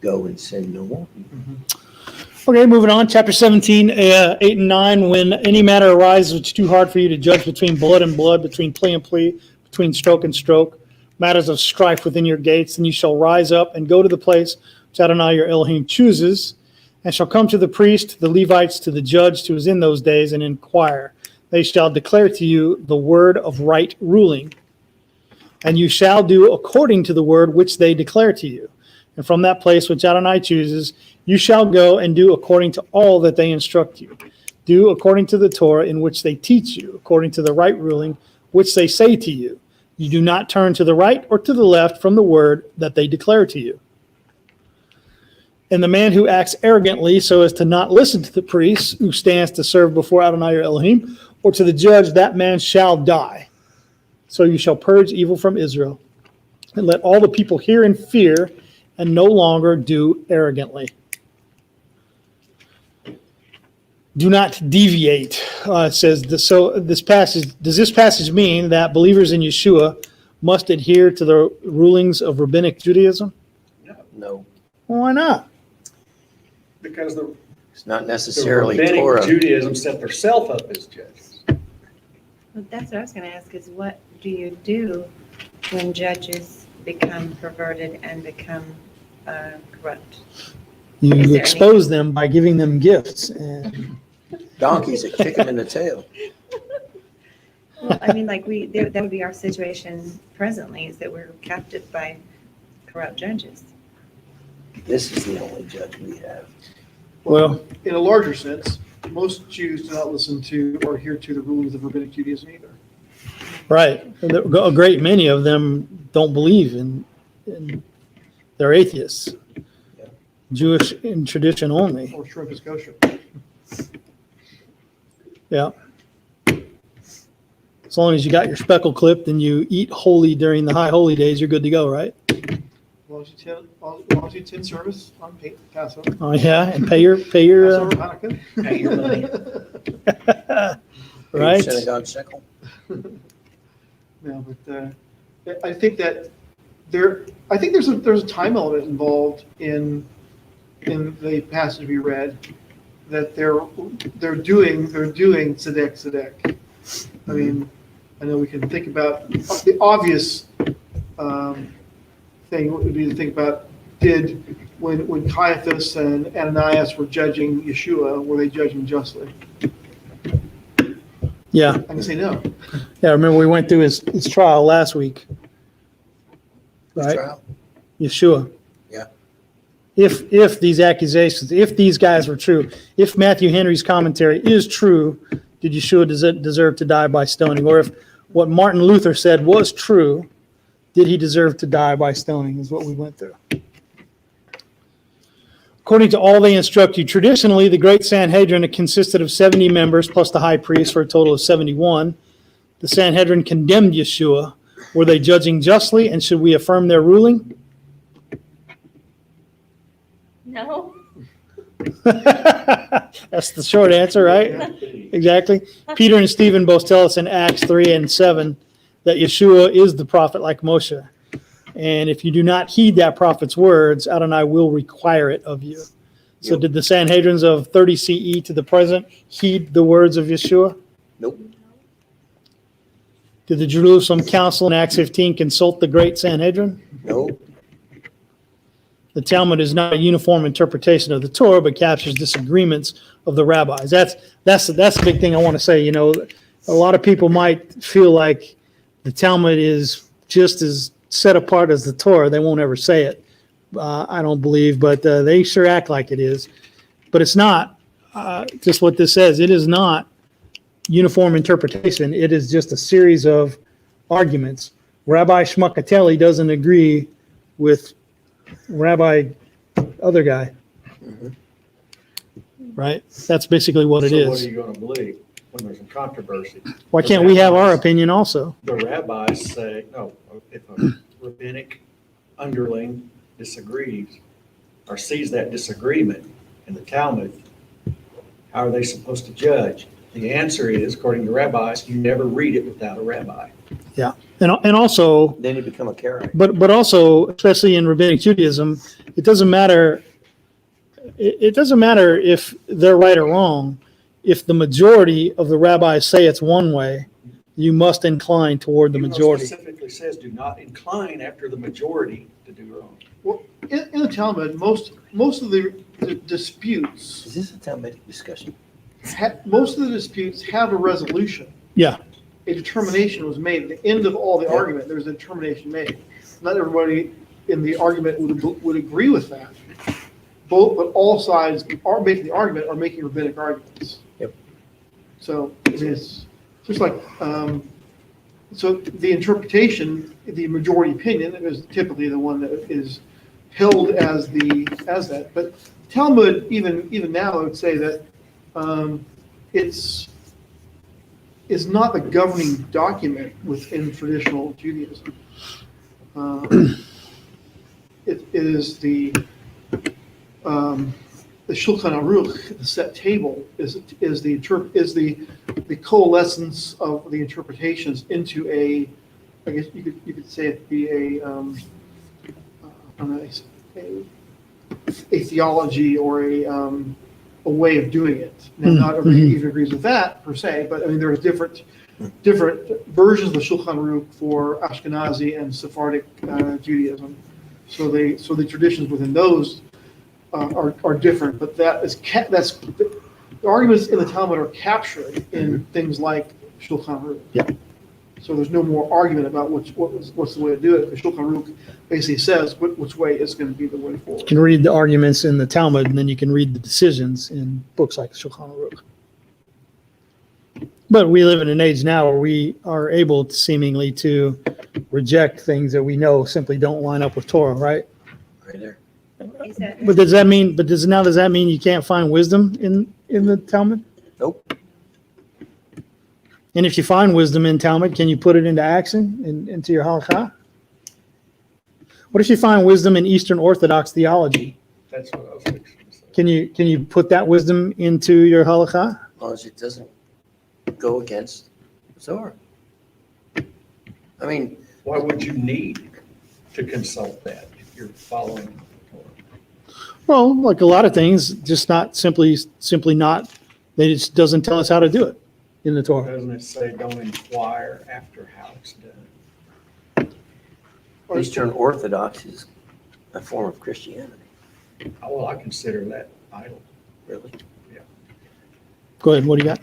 Go and sin no more. Okay, moving on. Chapter 17, 8 and 9. When any matter arises which is too hard for you to judge between blood and blood, between plea and plea, between stroke and stroke, matters of strife within your gates, then you shall rise up and go to the place which Adonai your Elohim chooses, and shall come to the priest, to the Levites, to the judge who is in those days, and inquire. They shall declare to you the word of right ruling, and you shall do according to the word which they declare to you. And from that place which Adonai chooses, you shall go and do according to all that they instruct you. Do according to the Torah in which they teach you, according to the right ruling which they say to you. You do not turn to the right or to the left from the word that they declare to you. And the man who acts arrogantly so as to not listen to the priest who stands to serve before Adonai your Elohim, or to the judge, that man shall die. So you shall purge evil from Israel, and let all the people hear and fear, and no longer do arrogantly. Do not deviate. It says this, so. This passage does this passage mean that believers in Yeshua must adhere to the rulings of rabbinic Judaism? No, Well, why not? Because the it's not necessarily rabbinic Torah. Judaism set themselves up as judges. Well, that's what I was going to ask, is what do you do when judges become perverted and become corrupt? You Is there expose them by giving them gifts. And Donkeys that kick them in the tail. Well, I mean, like that would be our situation presently, is that we're captive by corrupt judges. This is the only judge we have. well, In a larger sense, most Jews do not listen to or adhere to the rulings of rabbinic Judaism either. right. A great many of them don't believe in they're atheists. Yeah. Jewish in tradition only. Or shrimp is kosher. Yeah. As long as you got your speckle clipped and you eat holy during the high holy days, you're good to go, right? As long as you attend service on Passover. Oh yeah, and pay your Passover, Hanukkah. Pay your money. right. Synagogue shekel. No, but I think that there's a time element involved in the passage we read, that they're doing tzedek. I mean, I know we can think about the obvious thing would be to think about, when Caiaphas and Ananias were judging Yeshua, were they judging justly? Yeah, I can say no. yeah. Remember we went through his trial last week, right? Trial. Yeshua. Yeah. If these accusations, if these guys were true, if Matthew Henry's commentary is true, did Yeshua deserve to die by stoning? Or if what Martin Luther said was true, did he deserve to die by stoning, is what we went through. According to all they instruct you, traditionally the Great Sanhedrin consisted of 70 members plus the high priest for a total of 71. The Sanhedrin condemned Yeshua. Were they judging justly, and should we affirm their ruling? No. That's the short answer, right? Exactly. Peter and Stephen both tell us in Acts 3 and 7 that Yeshua is the prophet like Moshe. And if you do not heed that prophet's words, Adonai will require it of you. So Yep. did the Sanhedrins of 30 CE to the present heed the words of Yeshua? Nope. Did the Jerusalem Council in Acts 15 consult the Great Sanhedrin? Nope. The Talmud is not a uniform interpretation of the Torah, but captures disagreements of the rabbis. That's the big thing I want to say. You know, a lot of people might feel like the Talmud is just as set apart as the Torah. They won't ever say it. I don't believe, but they sure act like it is. But it's not just what this says. It is not uniform interpretation. It is just a series of arguments. Rabbi Shmuckatelli doesn't agree with Rabbi other guy. Mhm. Right? That's basically what it So what is. are you going to believe when there's a controversy? Why can't we have our opinion also? The rabbis say, no, if a rabbinic underling disagrees, or sees that disagreement in the Talmud, how are they supposed to judge? The answer is, according to rabbis, you never read it without a rabbi. And also, Then you become a Karaite. but also, especially in rabbinic Judaism, it doesn't matter. It doesn't matter if they're right or wrong. If the majority of the rabbis say it's one way, you must incline toward the Even though it majority. specifically says, do not incline after the majority to do wrong. Well, in the Talmud, most of the disputes, Is this a Talmudic discussion? most of the disputes have a resolution. Yeah. A determination was made. At the end of all the Yeah. argument, there's a determination made. Not everybody in the argument would agree with that. But all sides are making the argument, are making rabbinic arguments. Yep. So it's just like, so the interpretation, the majority opinion is typically the one that is held as that. But Talmud, even now, I would say that is not the governing document within traditional Judaism. It is the Shulchan Aruch, the set table, is the coalescence of the interpretations into a, I guess you could say it be a theology or a way of doing it. Now, not everybody even agrees with that per se, but I mean there's different versions of the Shulchan Aruch for Ashkenazi and Sephardic Judaism. So the traditions within those are different, but that's the arguments in the Talmud are captured in things like Shulchan Aruch. Yeah. So there's no more argument about what's the way to do it. The Shulchan Aruch basically says which way is going to be the way forward. You can read the arguments in the Talmud, and then you can read the decisions in books like Shulchan Aruch. But we live in an age now where we are able seemingly to reject things that we know simply don't line up with Torah, right? Right there. Is that- But does that mean? Does that mean you can't find wisdom in the Talmud? Nope. And if you find wisdom in Talmud, can you put it into action into your halakha? What if you find wisdom in Eastern Orthodox theology? That's what I was fixing to say. Can you put that wisdom into your halakha? As long as it doesn't go against the Torah. I mean, Why would you need to consult that if you're following the Torah? Well, like a lot of things, just not simply not. They just doesn't tell us how to do it in the Torah. Doesn't it say don't inquire after how it's done? Eastern Orthodox is a form of Christianity, Well, I consider that idol. really. Go ahead. What do you got?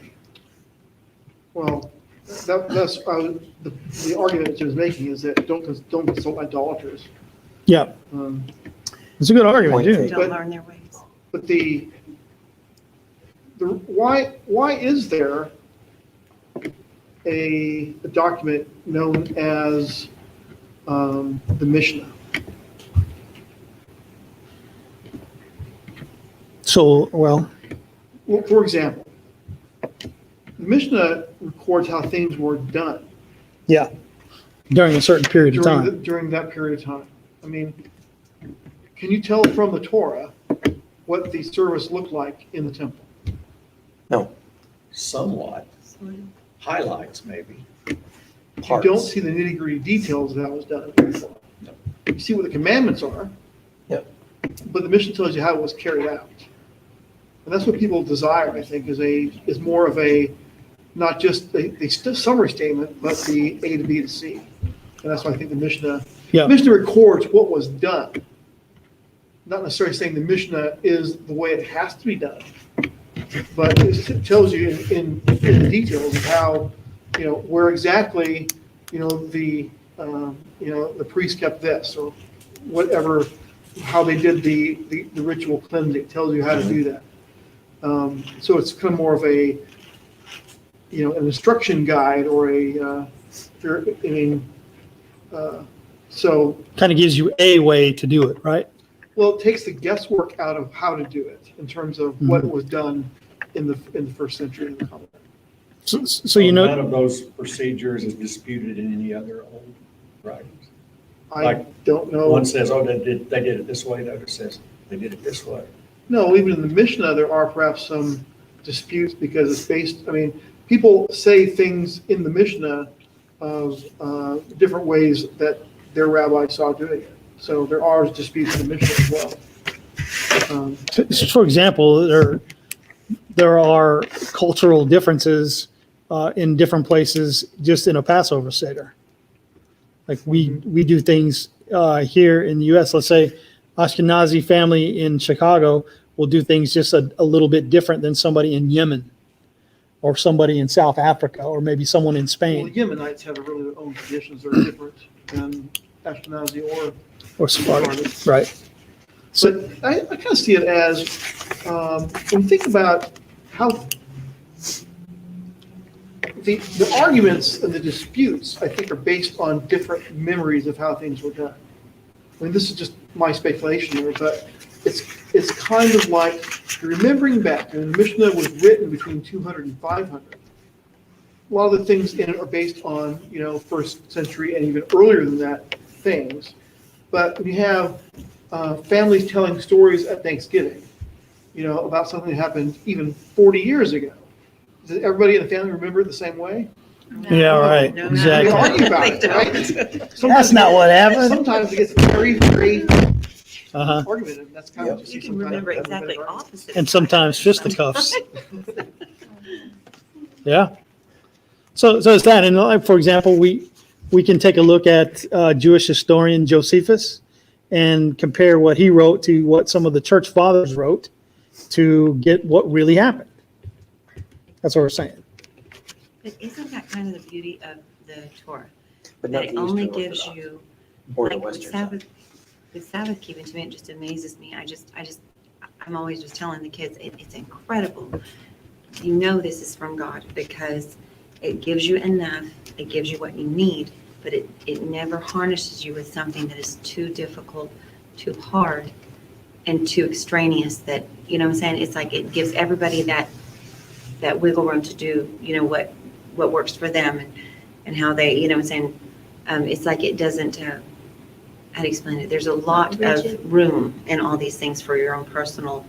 Well, that's the argument that she was making is that don't consult idolaters. Yeah, it's a good argument Point too. taken. Don't learn their ways. But the why is there a document known as the Mishnah? So, well, Well, for example, the Mishnah records how things were done yeah, during a certain period of time. during that period of time. I mean, can you tell from the Torah what the service looked like in the temple? Somewhat. Highlights, maybe. You don't Parts. see the nitty-gritty details of how it was done. No. You see what the commandments are. Yep. But the Mishnah tells you how it was carried out. And that's what people desire, I think, is more of a, not just a summary statement, but the A to B to C. And that's why I think the Mishnah records what was done. Not necessarily saying the Mishnah is the way it has to be done, but it tells you in details of how, where exactly, the priest kept this or whatever, how they did the ritual cleansing. It tells you how to do that. So it's kind of more of a, an instruction guide or so. Kind of gives you a way to do it, right? Well, it takes the guesswork out of how to do it in terms of what was done in the first century of the Common Era. So None of those procedures is disputed in any other old writings. I don't know. One says, oh, they did it this way. The other says, They did it this way. No, even in the Mishnah, there are perhaps some disputes because it's based, I mean, people say things in the Mishnah of different ways that their rabbi saw doing it. So there are disputes in the Mishnah as well. For example, there are cultural differences in different places just in a Passover Seder. Like we do things here in the U.S. Let's say Ashkenazi family in Chicago will do things just a little bit different than somebody in Yemen or somebody in South Africa or maybe someone in Well, Spain the Yemenites have really their own traditions that are different than Ashkenazi or Sephardi. Right. So I kind of see it as, when you think about how the arguments and the disputes, I think, are based on different memories of how things were done. I mean, this is just my speculation here, but it's kind of like remembering back, and the Mishnah was written between 200 and 500. A lot of the things in it are based on, first century and even earlier than that things. But we have families telling stories at Thanksgiving, about something that happened even 40 years ago. Does everybody in the family remember it the same way? Yeah, right. No, Exactly. We argue about it, They right? don't. That's not what happened. Sometimes it gets very, very Uh-huh. argumentative. That's kind of what You you see can sometimes. remember That's exactly right. opposite. And sometimes fisticuffs. Yeah. So it's that. And like, for example, we can take a look at Jewish historian Josephus and compare what he wrote to what some of the church fathers wrote to get what really happened. That's what we're saying. But isn't that kind of the beauty of the Torah? But That not it the only Eastern gives Orthodox you, or the like with Western side. Sabbath, with Sabbath keeping, to me, it just amazes me. I'm always just telling the kids, it's incredible. You know this is from God because it gives you enough, it gives you what you need, but it never harnesses you with something that is too difficult, too hard, and too extraneous that, you know what I'm saying? It's like it gives everybody that wiggle room to do, what works for them and how they, you know what I'm saying? It's like it doesn't, how do you explain it? There's a lot Rigid. of room in all these things for your own personal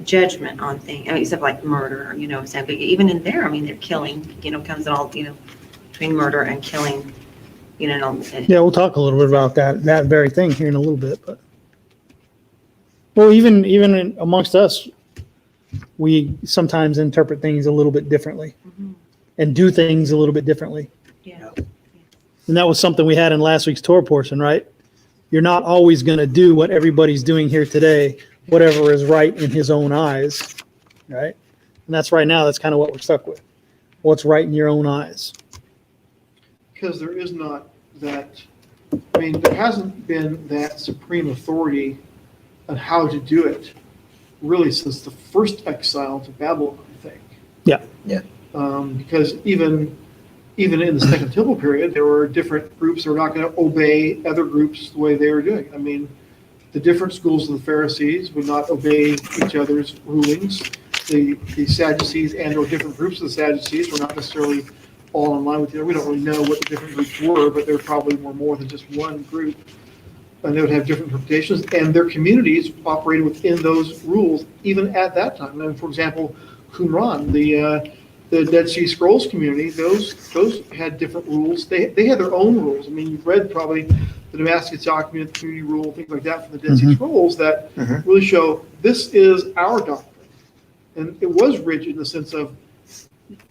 judgment on things. I mean, except like murder, you know what I'm saying? But even in there, I mean, they're killing, comes in all, between murder and killing, and Yeah, we'll talk a little bit about that very thing here in a little bit. But well, even amongst us, we sometimes interpret things a little bit differently Mhm. and do things a little bit differently. Yeah. And that was something we had in last week's Torah portion, right? You're not always going to do what everybody's doing here today, whatever is right in his own eyes, right? And that's right now, that's kind of what we're stuck with. What's right in your own eyes? Because there is not that, I mean, there hasn't been that supreme authority on how to do it really since the first exile to Babylon, I think. Yeah. Yeah. Because even in the Second Temple period, there were different groups that were not going to obey other groups the way they were doing. I mean, the different schools of the Pharisees would not obey each other's rulings. The Sadducees and/or different groups of the Sadducees were not necessarily all in line with each other. We don't really know what the different groups were, but there probably were more than just one group. And they would have different interpretations, and their communities operated within those rules, even at that time. And for example, Qumran, the Dead Sea Scrolls community, those had different rules. They had their own rules. I mean, you've read probably the Damascus document, community rule, things like that from the Dead Sea Scrolls that Mhm. really show this is our doctrine. And it was rigid in the sense of,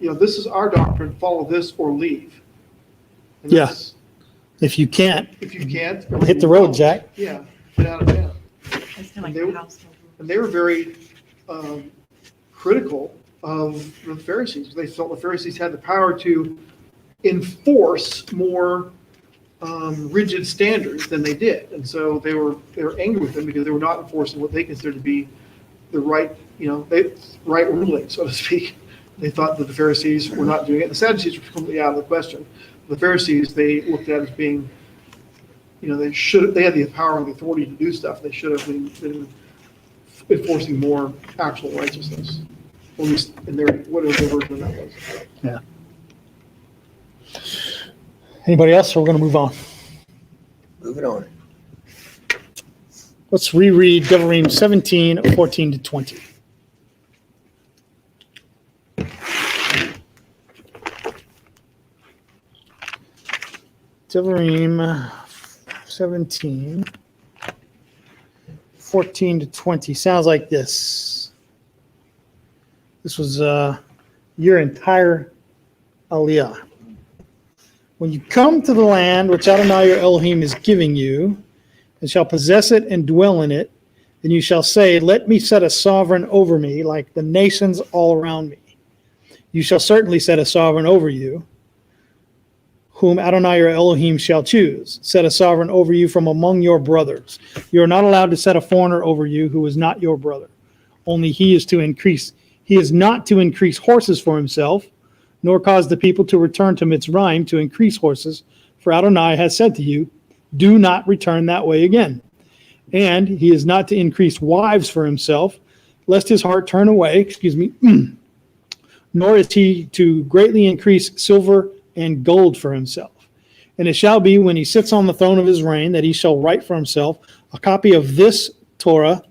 this is our doctrine, follow this or leave. And Yeah. that's- If you can't, If you can't. hit the road, Jack. Yeah, get out of town. It's kind of like They the were- household. And they were very critical of the Pharisees. They felt the Pharisees had the power to enforce more rigid standards than they did. And so they were angry with them because they were not enforcing what they considered to be the right, right ruling, so to speak. They thought that the Pharisees were not doing it. The Sadducees were completely out of the question. The Pharisees, they looked at as being, they had the power and the authority to do stuff. They should have been enforcing more actual righteousness, at least in whatever their version of that was. Anybody else? We're going to move on. Moving on. Let's reread Devarim 17, 14 to 20. Devarim 17, 14 to 20. Sounds like this. This was your entire Aliyah. When you come to the land which Adonai your Elohim is giving you, and shall possess it and dwell in it, then you shall say, let me set a sovereign over me, like the nations all around me. You shall certainly set a sovereign over you, whom Adonai your Elohim shall choose. Set a sovereign over you from among your brothers. You are not allowed to set a foreigner over you who is not your brother. Only he is not to increase horses for himself, nor cause the people to return to Mitzrayim to increase horses. For Adonai has said to you, do not return that way again. And he is not to increase wives for himself, lest his heart turn away, nor is he to greatly increase silver and gold for himself. And it shall be when he sits on the throne of his reign that he shall write for himself a copy of this Torah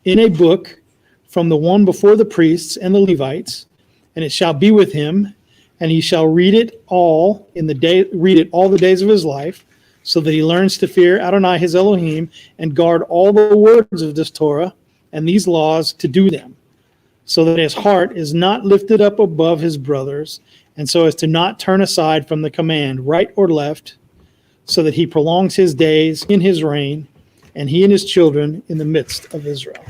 in a book from the one before the priests and the Levites, and it shall be with him, and he shall read it all the days of his life, so that he learns to fear Adonai his Elohim and guard all the words of this Torah and these laws to do them, so that his heart is not lifted up above his brothers, and so as to not turn aside from the command right or left, so that he prolongs his days in his reign, and he and his children in the midst of Israel.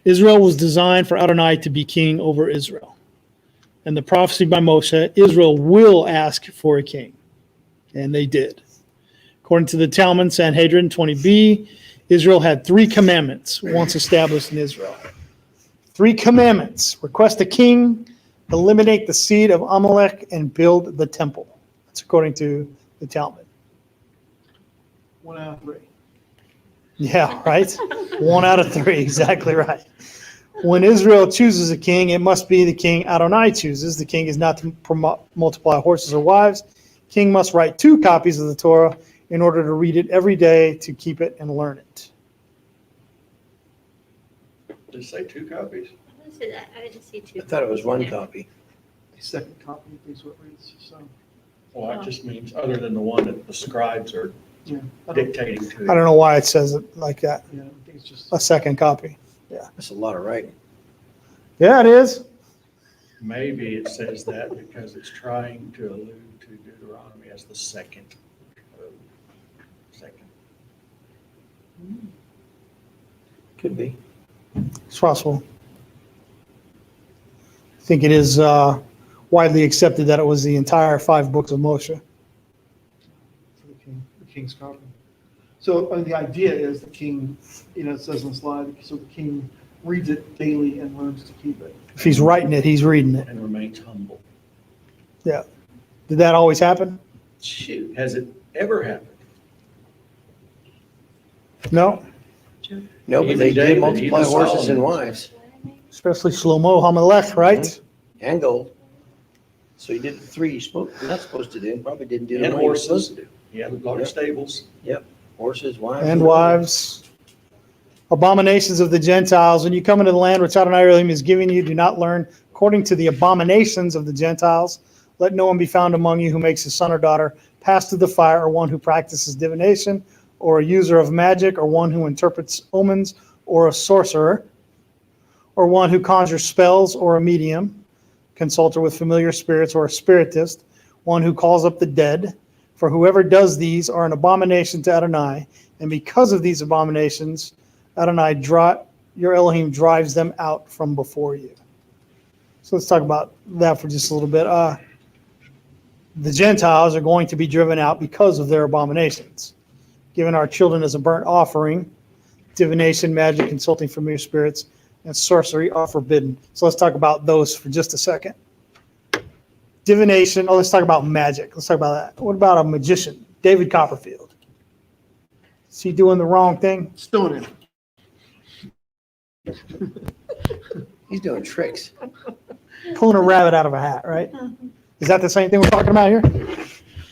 Israel was designed for Adonai to be king over Israel. And the prophecy by Moshe, Israel will ask for a king. And they did. According to the Talmud, Sanhedrin 20b, Israel had 3 commandments once established in Israel. 3 commandments: request a king, eliminate the seed of Amalek, and build the temple. That's according to the Talmud. 1 out of 3. Yeah, right? 1 out of 3, exactly right. When Israel chooses a king, it must be the king Adonai chooses. The king is not to multiply horses or wives. King must write 2 copies of the Torah in order to read it every day, to keep it and learn it. Did it say 2 copies? I didn't see 2. I thought it was 1 copy. The second copy is what reads. So, Well, it just means other than the one that the scribes are yeah. dictating to. I don't know why it says it like that. Yeah, I think it's just. A second copy. That's a lot of writing. Yeah, it is. Maybe it says that because it's trying to allude to Deuteronomy as the second code. Second. Could be. It's possible. I think it is widely accepted that it was the entire 5 books of Moshe. For the king's copy. So the idea is the king, it says on the slide, so the king reads it daily and learns to keep it. If he's writing it, he's reading it. And remains humble. Did that always happen? Shoot, has it ever happened? No. No, but Even they did David, multiply even horses and Solomon. wives Especially Shlomo HaMelech, right? and gold. So he did the 3 he's not supposed to do. Probably didn't do the And 1 he was horses. supposed to do. He had a lot of stables. Horses, wives. And wives. Abominations of the Gentiles. When you come into the land which Adonai your Elohim is giving you, do not learn according to the abominations of the Gentiles. Let no one be found among you who makes his son or daughter pass through the fire, or one who practices divination, or a user of magic, or one who interprets omens, or a sorcerer, or one who conjures spells, or a medium, consulter with familiar spirits, or a spiritist, one who calls up the dead. For whoever does these are an abomination to Adonai, and because of these abominations, Adonai, your Elohim, drives them out from before you. So let's talk about that for just a little bit. The Gentiles are going to be driven out because of their abominations. Given our children as a burnt offering, divination, magic, consulting familiar spirits, and sorcery are forbidden. So let's talk about those for just a second. Divination, let's talk about magic. Let's talk about that. What about a magician? David Copperfield. Is he doing the wrong thing? Stone him. He's doing tricks. Pulling a rabbit out of a hat, right? Is that the same thing we're talking about here?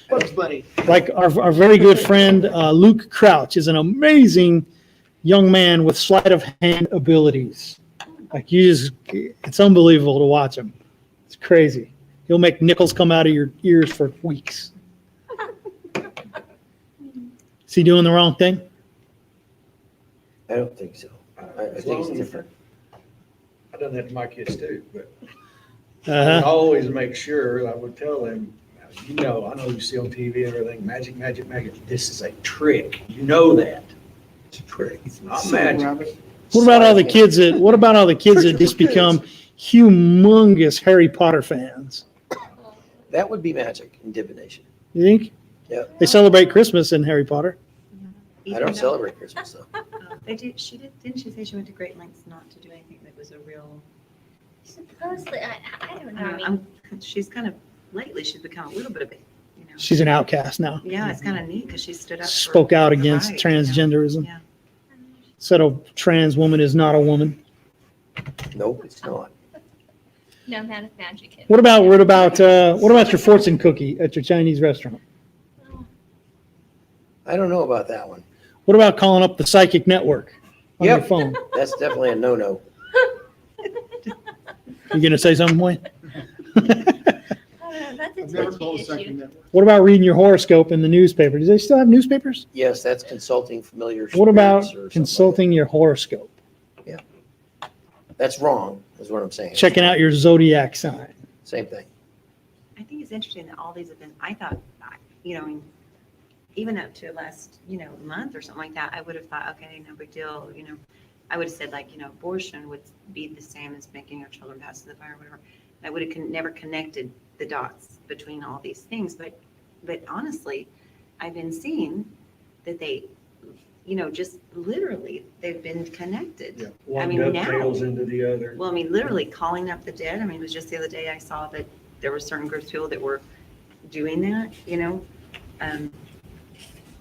Bugs Bunny. Like our very good friend Luke Crouch is an amazing young man with sleight of hand abilities. Like it's unbelievable to watch him. It's crazy. He'll make nickels come out of your ears for weeks. Is he doing the wrong thing? I don't think so. I think it's different. I've done that to my kids too, but I Uh-huh. always make sure, I would tell them, I know you see on TV and everything, magic, magic, magic. This is a trick. You know that. It's a trick. It's not magic. What about all the kids that just become humongous Harry Potter fans? That would be magic and divination. You think? Yeah. They celebrate Christmas in Harry Potter. I don't celebrate Christmas though. Didn't she say she went to great lengths not to do anything that was a real? Supposedly, I don't know. I mean, She's kind of, lately, she's become a little bit of a, She's an outcast now. yeah, it's kind of neat because she stood up. Spoke out for against right, transgenderism. Yeah. Said a trans woman is not a woman. Nope, it's not. no amount of magic. What about your fortune cookie at your Chinese restaurant? I don't know about that one. What about calling up the psychic network on your Yep. phone? That's definitely a no-no. You gonna say something, Wayne? That's a I've never touchy called a issue. second network. What about reading your horoscope in the newspaper? Do they still have newspapers? Yes, that's consulting familiar What about spirits or something like consulting your horoscope? that. That's wrong, is what I'm saying. Checking out your zodiac sign. Same thing. I think it's interesting that all these have been, I thought, even up to last, month or something like that, I would have thought, okay, no big deal, I would have said like, abortion would be the same as making your children pass to the fire or whatever. I would have never connected the dots between all these things, but honestly, I've been seeing that they, just literally, they've been connected. One mean, dovetails into the other. Well, literally calling up the dead. It was just the other day I saw that there were certain groups of people that were doing that,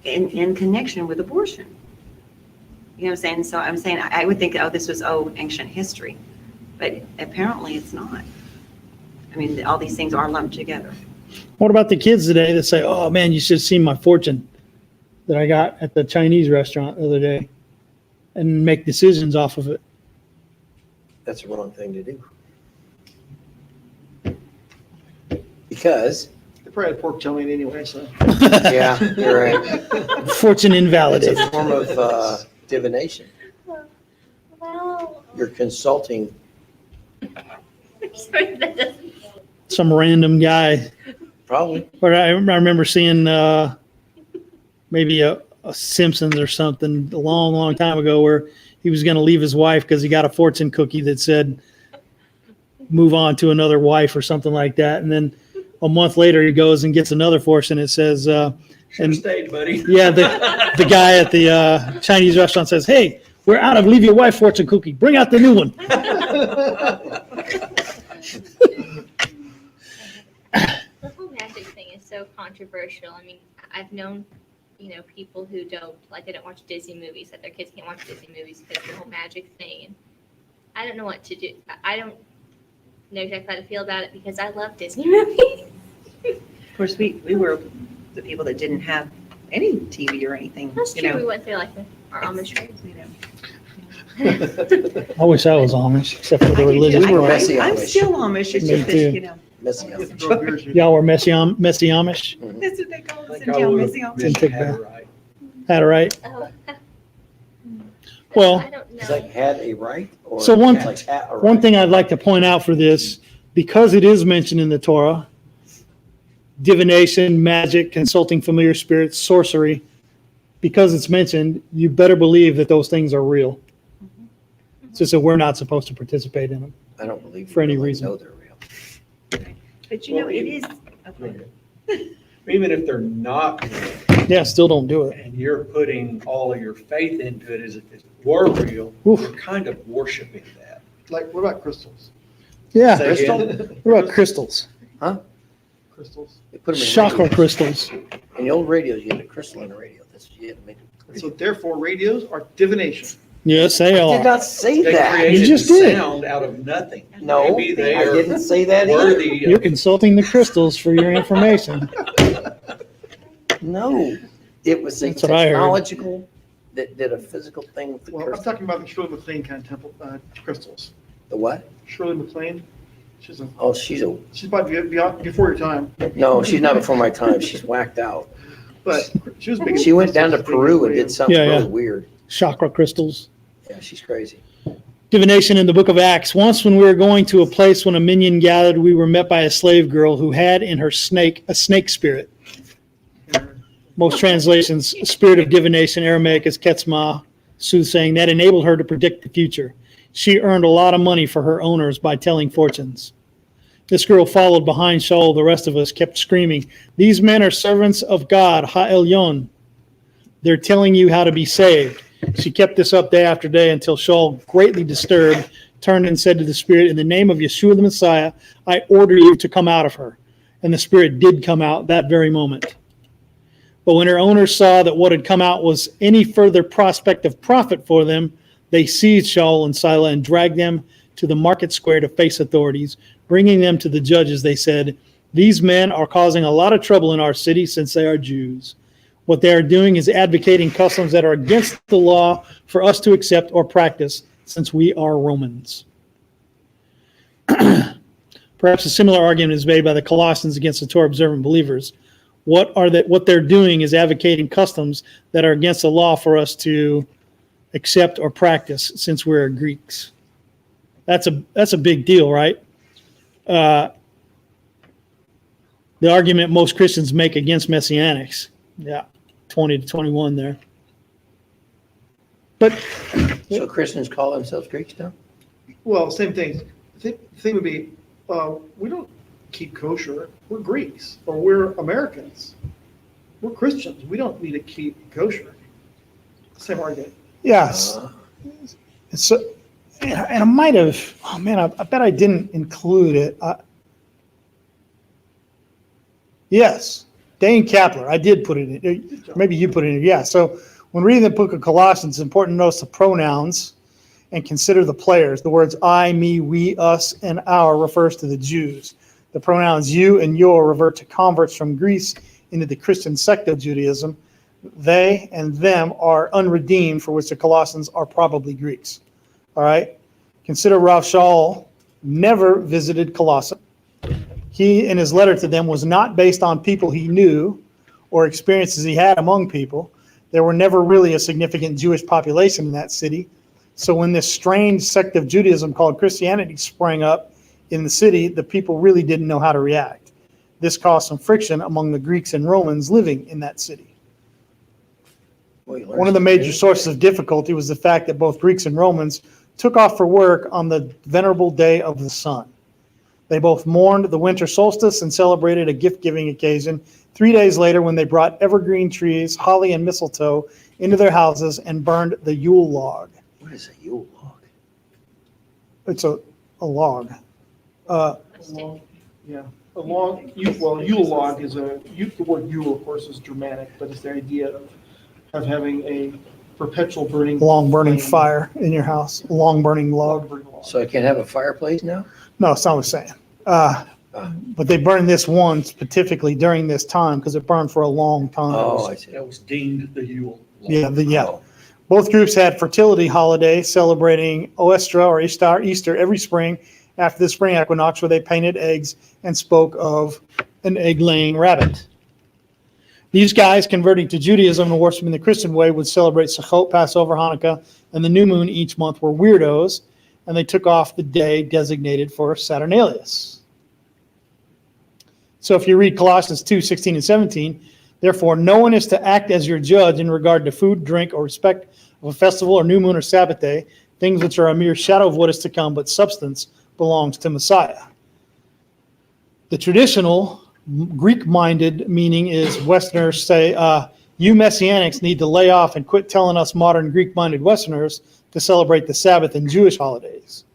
in connection with abortion. You know what I'm saying? So I'm saying I would think, this was ancient history, but apparently it's not. All these things are lumped together. What about the kids today that say, "Oh man, you should have seen my fortune that I got at the Chinese restaurant the other day," and make decisions off of it? That's the wrong thing to do. Because, They probably had pork telling anyway, so. yeah, you're right. Fortune It's invalidated. a form of divination. Well, You're consulting. sorry, that doesn't. Some random guy. Probably. Or I remember seeing maybe a Simpsons or something a long, long time ago where he was going to leave his wife because he got a fortune cookie that said move on to another wife or something like that. And then a month later he goes and gets another fortune. It says, Should have and stayed, buddy. yeah, the guy at the Chinese restaurant says, "Hey, we're out of leave your wife fortune cookie. Bring out the new one." The whole magic thing is so controversial. I've known, people who they don't watch Disney movies, that their kids can't watch Disney movies because of the whole magic thing. And I don't know what to do. I don't know exactly how to feel about it because I love Disney movies. Of course, we were the people that didn't have any TV or anything. That's true. We went through our Amish phase. I wish I was Amish, except for the religious We were part. messy I'm Amish. still Amish. It's Me just too. that, Messy You have to Amish. grow beards. Y'all were messy Amish. that's what they call I us in think I town, would messy have Amish. been Take had that. it right. Had it right. Oh. Well, I don't know. It's like had a right or So one- like had a right. one thing I'd like to point out for this, because it is mentioned in the Torah, divination, magic, consulting familiar spirits, sorcery, because it's mentioned, you better believe that those things are real. It's just that we're not supposed to participate in them. I don't believe for any you really reason. know they're real. But Well, it is. Even if they're not real, Yeah, still don't do it. and you're putting all of your faith into it as if it were real, Oof. you're kind of worshiping that. Like, what about crystals? Yeah. Say What again? about crystals? Crystals. They put them in Chakra radios. crystals. In the old radios, you had a crystal in a radio. That's what you had to make. So therefore, radios are divination. Yes, they I did are. not say They that. created just the did. sound out of nothing. No, Maybe I they are didn't say that either. worthy You're of consulting the crystals for your information. No, it was a That's what I heard. technological that did a physical thing with the Well, I'm crystal. talking about the Shirley MacLaine kind of temple, crystals. The what? Shirley MacLaine, she's Oh, she's probably before your time, no, she's not before my time. She's whacked out. but she was big. She went down to Peru and did something Yeah, yeah. really weird. Chakra crystals. Yeah, she's crazy. Divination in the book of Acts. Once when we were going to a place when a minion gathered, we were met by a slave girl who had in her snake a snake spirit. Most translations, spirit of divination, Aramaic is ketzma, soothsaying, that enabled her to predict the future. She earned a lot of money for her owners by telling fortunes. This girl followed behind Shaul. The rest of us kept screaming, "These men are servants of God, Ha-Elyon. They're telling you how to be saved." She kept this up day after day until Shaul, greatly disturbed, turned and said to the spirit, "In the name of Yeshua the Messiah, I order you to come out of her." And the spirit did come out that very moment. But when her owners saw that what had come out was any further prospect of profit for them, they seized Shaul and Silas and dragged them to the market square to face authorities. Bringing them to the judges, they said, "These men are causing a lot of trouble in our city since they are Jews. What they are doing is advocating customs that are against the law for us to accept or practice since we are Romans." Perhaps a similar argument is made by the Colossians against the Torah observant believers. What they're doing is advocating customs that are against the law for us to accept or practice since we're Greeks. That's a big deal, right? The argument most Christians make against Messianics. Yeah, 20 to 21 there. But So Christians call themselves Greeks now? Well, same thing. The thing would be, we don't keep kosher. We're Greeks, or we're Americans. We're Christians. We don't need to keep kosher. Same argument. yes, so, and I might have. Oh man, I bet I didn't include it. Yes, Dane Kapler. I did put it in. Maybe you put it in. Yeah. So when reading the book of Colossians, it's important to notice the pronouns and consider the players. The words I, me, we, us, and our refers to the Jews. The pronouns you and your revert to converts from Greece into the Christian sect of Judaism. They and them are unredeemed, for which the Colossians are probably Greeks. All right? Consider Rav Shaul never visited Colossae. He, in his letter to them, was not based on people he knew or experiences he had among people. There were never really a significant Jewish population in that city. So when this strange sect of Judaism called Christianity sprang up in the city, the people really didn't know how to react. This caused some friction among the Greeks and Romans living in that city. One of the major sources of difficulty was the fact that both Greeks and Romans took off for work on the venerable day of the sun. They both mourned the winter solstice and celebrated a gift-giving occasion 3 days later when they brought evergreen trees, holly and mistletoe into their houses and burned the Yule log. What is a Yule log? It's a log. Yeah. A log, Yule log is the word Yule, of course, is Germanic, but it's the idea of having a perpetual burning. Long burning flame. fire in your house. Long burning log. So I can't have a fireplace now? No, it's not what I'm saying. But they burned this one specifically during this time because it burned for a long time. Oh, I see. That was deemed the Yule. Yeah, Oh. Both groups had fertility holidays celebrating Oestra or Ishtar, Easter, every spring after the spring equinox, where they painted eggs and spoke of an egg-laying rabbit. These guys converting to Judaism and worshiping the Christian way would celebrate Sukkot, Passover, Hanukkah, and the new moon each month were weirdos, and they took off the day designated for Saturnalius. So if you read Colossians 2:16 and 17, therefore no one is to act as your judge in regard to food, drink, or respect of a festival or new moon or Sabbath day, things which are a mere shadow of what is to come, but substance belongs to Messiah. The traditional Greek-minded meaning is Westerners say, you Messianics need to lay off and quit telling us modern Greek-minded Westerners to celebrate the Sabbath and Jewish holidays.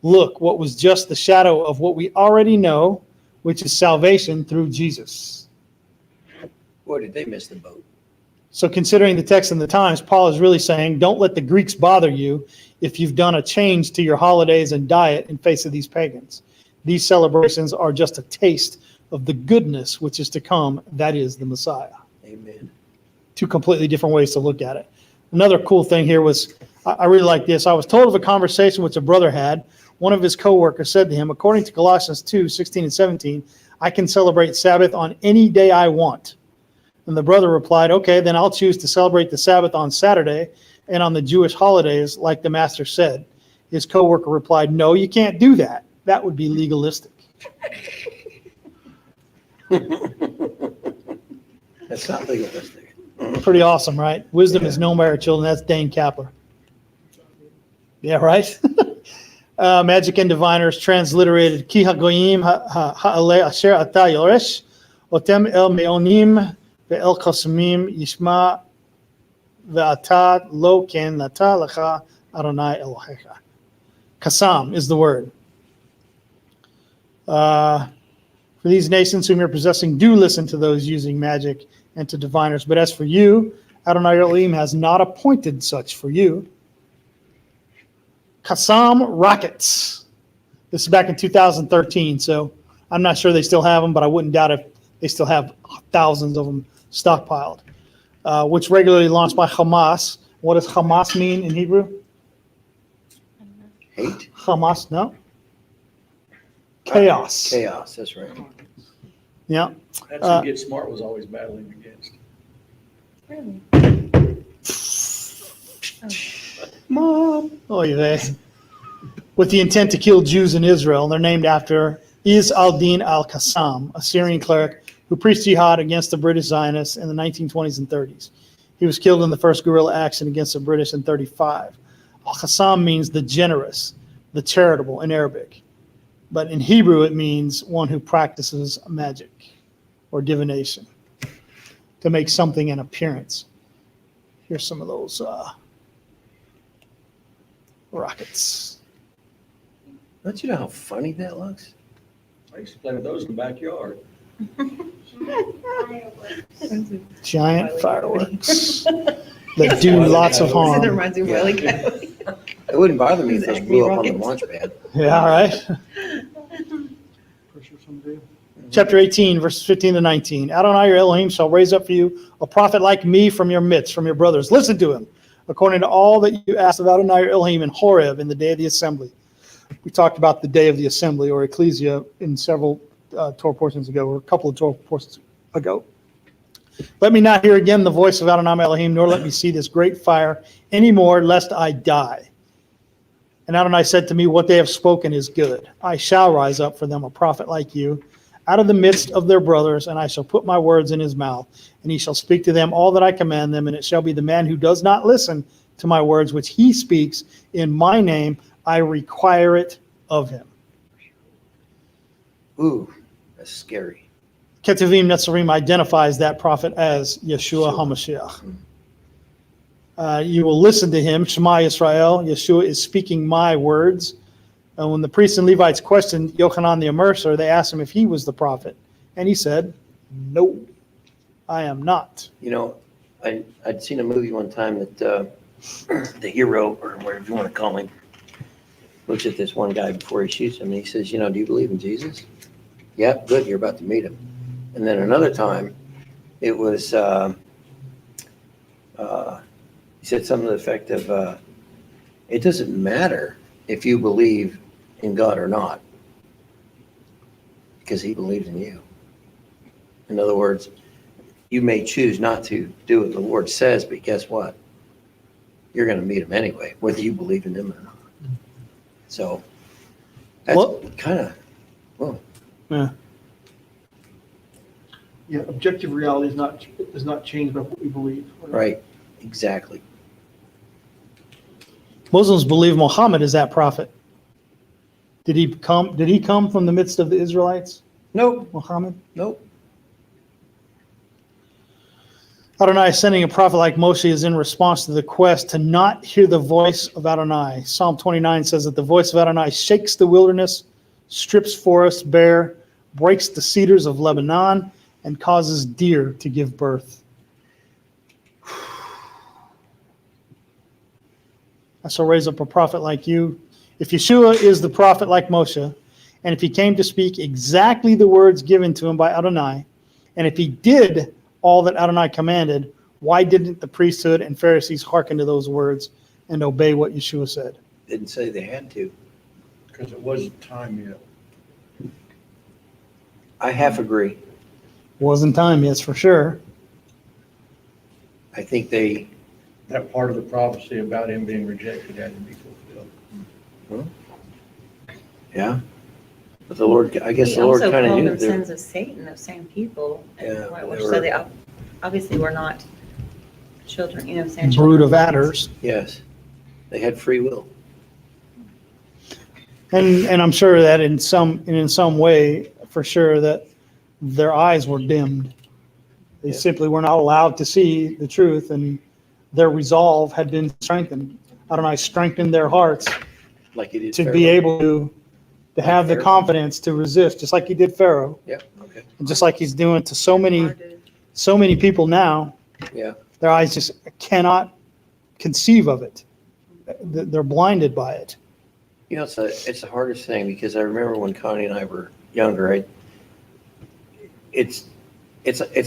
Look, what was just the shadow of what we already know, which is salvation through Jesus. Boy, did they miss the boat. So considering the text and the times, Paul is really saying, don't let the Greeks bother you if you've done a change to your holidays and diet in face of these pagans. These celebrations are just a taste of the goodness which is to come, that is the Messiah. Amen. Two completely different ways to look at it. Another cool thing here was, I really like this. I was told of a conversation which a brother had. One of his coworkers said to him, according to Colossians 2:16 and 17, I can celebrate Sabbath on any day I want. And the brother replied, okay, then I'll choose to celebrate the Sabbath on Saturday and on the Jewish holidays like the master said. His coworker replied, no, you can't do that. That would be legalistic. That's not legalistic. Pretty awesome, right? Wisdom is known by our children. That's Dane Kapler. Yeah, right? Magic and diviners transliterated Ki hagoyim ha'ale asher ata yoresh otem el meonim ve'el kosamim yishma ve'ata lo ken nata lecha Adonai Elohecha. Kasam is the word. For these nations whom you're possessing, do listen to those using magic and to diviners. But as for you, Adonai Elohim has not appointed such for you. Kasam rockets. This is back in 2013, so I'm not sure they still have them, but I wouldn't doubt if they still have thousands of them stockpiled, which regularly launched by Hamas. What does Hamas mean in Hebrew? Hate? Hamas, no? Chaos. Chaos, that's right. Yeah. That's what Get Smart was always battling against. Really? Mom. Oh, yeah. With the intent to kill Jews in Israel. They're named after Iz al-Din al-Qassam, a Syrian cleric who preached jihad against the British Zionists in the 1920s and 30s. He was killed in the first guerrilla action against the British in 1935. Al-Qassam means the generous, the charitable in Arabic. But in Hebrew, it means one who practices magic or divination to make something an appearance. Here's some of those rockets. Don't you know how funny that looks? I used to play with those in the backyard. Giant fireworks that do lots of That harm. reminds me of Wiley Coyote. It wouldn't bother me if Those those blew up on the rockets. launch pad. Yeah, all right. Pressure someday. Chapter 18, verses 15 to 19. Adonai your Elohim shall raise up for you a prophet like me from your midst, from your brothers. Listen to him, according to all that you asked of Adonai your Elohim in Horeb in the day of the assembly. We talked about the day of the assembly, or ecclesia, in several Torah portions ago, or a couple of Torah portions ago. Let me not hear again the voice of Adonai Elohim, nor let me see this great fire anymore, lest I die. And Adonai said to me, what they have spoken is good. I shall rise up for them a prophet like you, out of the midst of their brothers, and I shall put my words in his mouth, and he shall speak to them all that I command them, and it shall be the man who does not listen to my words, which he speaks in my name, I require it of him. Ooh, that's scary. Ketuvim Netzarim identifies that prophet as Yeshua HaMashiach. You will listen to him, Shema Yisrael. Yeshua is speaking my words. And when the priests and Levites questioned Yochanan the Immerser, they asked him if he was the prophet. And he said, no, I am not. You know, I'd seen a movie one time that the hero, or whatever you want to call him, looks at this one guy before he shoots him, and he says, you know, do you believe in Jesus? Yep, good, you're about to meet him. And then another time, it was, he said something to the effect of, it doesn't matter if you believe in God or not, because he believes in you. In other words, you may choose not to do what the Lord says, but guess what? You're going to meet him anyway, whether you believe in him or not. So that's kind of, well. Yeah. Yeah, objective reality is not changed by what we believe. Right, exactly. Muslims believe Muhammad is that prophet. Did he come from the midst of the Israelites? Nope, Muhammad? nope. Adonai sending a prophet like Moshe is in response to the quest to not hear the voice of Adonai. Psalm 29 says that the voice of Adonai shakes the wilderness, strips forests bare, breaks the cedars of Lebanon, and causes deer to give birth. I shall raise up a prophet like you. If Yeshua is the prophet like Moshe, and if he came to speak exactly the words given to him by Adonai, and if he did all that Adonai commanded, why didn't the priesthood and Pharisees hearken to those words and obey what Yeshua said? Didn't say they had to. Because it wasn't time yet. I half agree. Wasn't time, yes, for sure. I think they, That part of the prophecy about him being rejected had to be fulfilled. yeah. But the Lord, I guess He the Lord also kind of called knew them they're, sons of Satan, those same people. Yeah, Which they so were- they obviously were not children, you know what I'm saying? Brood Children of adders. yes, they had free will. And I'm sure that in some way, for sure, that their eyes were dimmed. They Yeah. simply were not allowed to see the truth, and their resolve had been strengthened. Adonai strengthened their hearts Like he did to Pharaoh. be able to have the Pharaoh. confidence to resist, just like he did Pharaoh, Yeah, okay, and just like he's doing to so Hard to- many people now. yeah. Their eyes just cannot conceive of it. They're blinded by it. You know, it's the hardest thing because I remember when Connie and I were younger, it's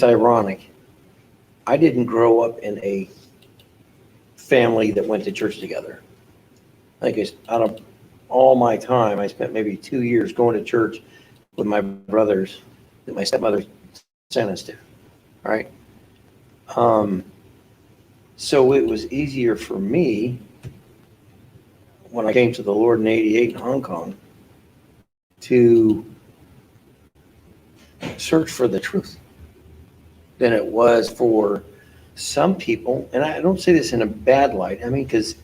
ironic. I didn't grow up in a family that went to church together. I think it's out of all my time, I spent maybe 2 years going to church with my brothers that my stepmother sent us to, right? So it was easier for me when I came to the Lord in '88 in Hong Kong to search for the truth than it was for some people. And I don't say this in a bad light. I mean, because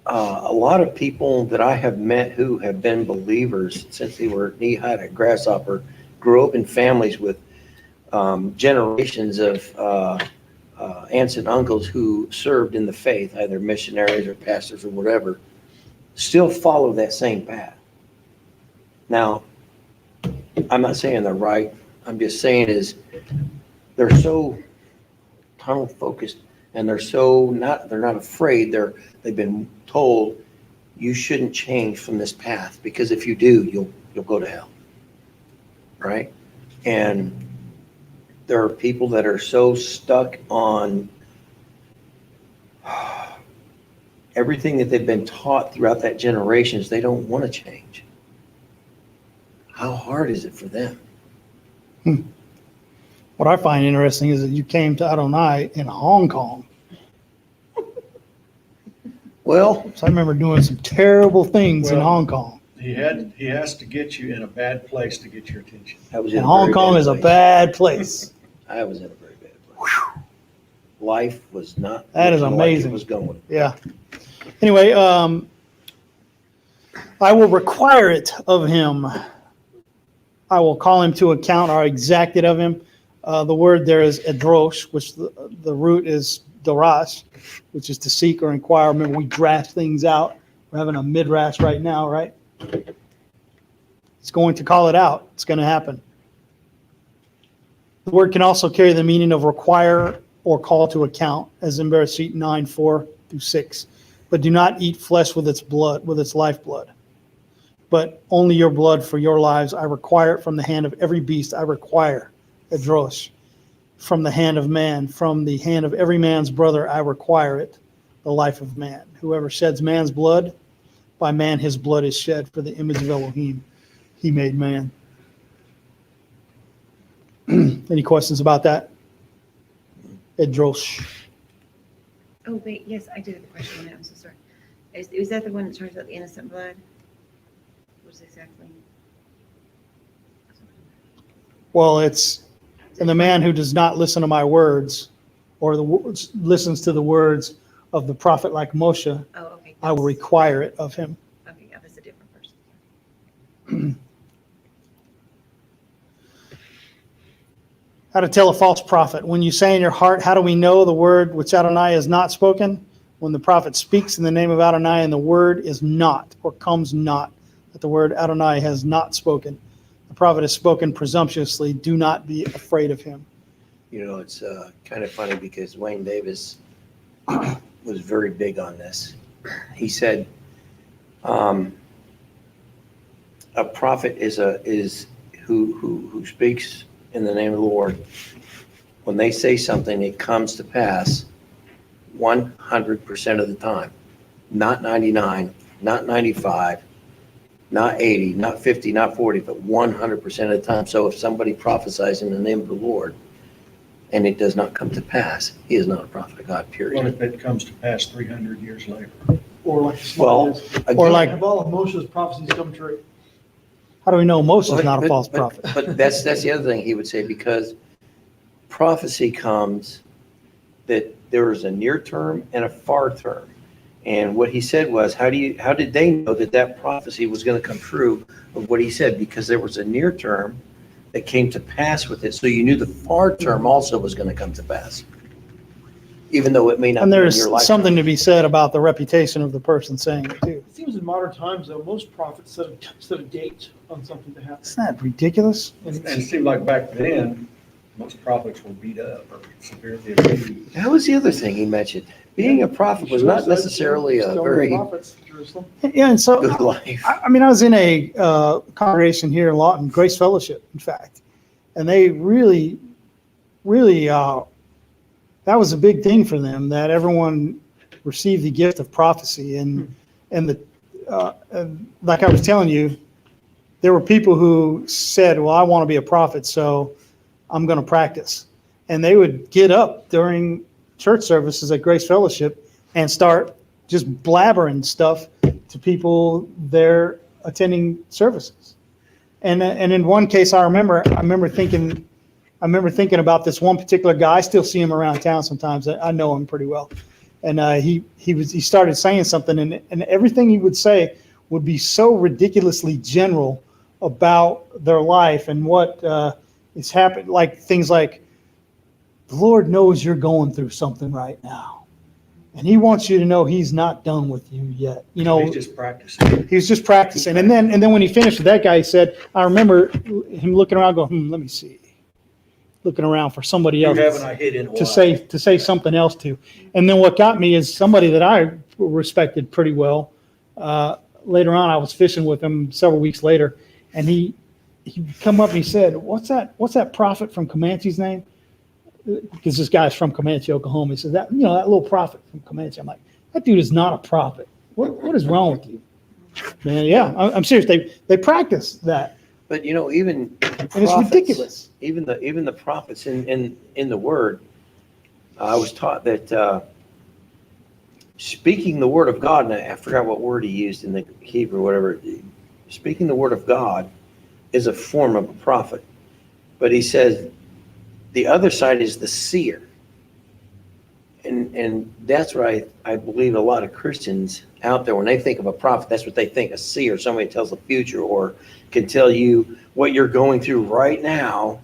a lot of people that I have met who have been believers since they were knee-high to grasshopper grew up in families with generations of aunts and uncles who served in the faith, either missionaries or pastors or whatever, still follow that same path. Now, I'm not saying they're right. I'm just saying is they're so tunnel focused and they're not afraid. They've been told you shouldn't change from this path because if you do, you'll go to hell. Right? And there are people that are so stuck on everything that they've been taught throughout that generations, they don't want to change. How hard is it for them? What I find interesting is that you came to Adonai in Hong Kong. Well, So I remember doing some terrible things in Well, Hong Kong. He has to get you in a bad place to get your attention. I was in And a Hong very Kong bad is a place. bad place. I was in a very bad place. Life was not. That is looking like amazing. It was going. Yeah. Anyway, I will require it of him. I will call him to account or exact it of him. The word there is edrosh, which the root is dorash, which is to seek or inquire. Remember, we draft things out. We're having a midrash right now, right? It's going to call it out. It's going to happen. The word can also carry the meaning of require or call to account, as in Bereshit 9:4-6. But do not eat flesh with its blood, with its lifeblood. But only your blood for your lives. I require it from the hand of every beast. I require edrosh from the hand of man, from the hand of every man's brother. I require it, the life of man. Whoever sheds man's blood, by man his blood is shed. For the image of Elohim, he made man. Any questions about that? Edrosh. Oh, wait, yes, I did have a question on that. I'm so sorry. Is that the one that talks about the innocent blood? What's exactly? Well, it's, and the man who does not listen to my words, or listens to the words of the prophet like Moshe, Oh, okay. I will require it of him. Okay, yeah, that's a different person. How to tell a false prophet. When you say in your heart, how do we know the word which Adonai has not spoken? When the prophet speaks in the name of Adonai and the word is not or comes not, that the word Adonai has not spoken. The prophet has spoken presumptuously. Do not be afraid of him. You know, it's kind of funny because Wayne Davis was very big on this. He said, a prophet is who speaks in the name of the Lord when they say something, it comes to pass 100% of the time. Not 99, not 95, not 80, not 50, not 40, but 100% of the time. So if somebody prophesies in the name of the Lord and it does not come to pass, he is not a prophet of God, What period. if it comes to pass 300 years later? Or like the Well, slide is. Or again, like- Have all of Moshe's prophecies come true? How do we know Moses is not a But- false but- prophet? But that's the other thing he would say, because prophecy comes that there is a near term and a far term. And what he said was, how did they know that that prophecy was going to come true of what he said? Because there was a near term that came to pass with it. So you knew the far term also was going to come to pass, even though it may not And be in there's your lifetime. something to be said about the reputation of the person saying it too. It seems in modern times, though, most prophets set a date on something to happen. Isn't that ridiculous? And And it seemed like back then, most prophets were beat up or severely abused. That was the other thing he mentioned. Being a prophet was not necessarily a very Prophets, Jerusalem. Yeah, and so good life. I mean, I was in a congregation here in Lawton, Grace Fellowship, in fact, and they really, that was a big thing for them, that everyone received the gift of prophecy. And like I was telling you, there were people who said, well, I want to be a prophet, so I'm going to practice. And they would get up during church services at Grace Fellowship and start just blabbering stuff to people there attending services. And in one case, I remember thinking about this one particular guy. I still see him around town sometimes. I know him pretty well. And he started saying something, and everything he would say would be so ridiculously general about their life and what is happening, like things like, the Lord knows you're going through something right now, and he wants you to know he's not done with you yet. You know, He's just practicing. he was just practicing. And then when he finished with that guy, he said, I remember him looking around going, let me see. Looking around for somebody You else haven't I hit in a to while. say something else to. And then what got me is somebody that I respected pretty well. Later on, I was fishing with him several weeks later, and he come up and he said, what's that prophet from Comanche's name? Because this guy's from Comanche, Oklahoma. He says, that little prophet from Comanche. I'm like, that dude is not a prophet. What is wrong with you? Man, yeah, I'm serious. They practice that, But even and it's prophets, ridiculous. Even the prophets in the word, I was taught that speaking the word of God, and I forgot what word he used in the Hebrew, whatever. Speaking the word of God is a form of a prophet. But he says the other side is the seer. And that's what I believe a lot of Christians out there, when they think of a prophet, that's what they think, a seer, somebody that tells the future or can tell you what you're going through right now,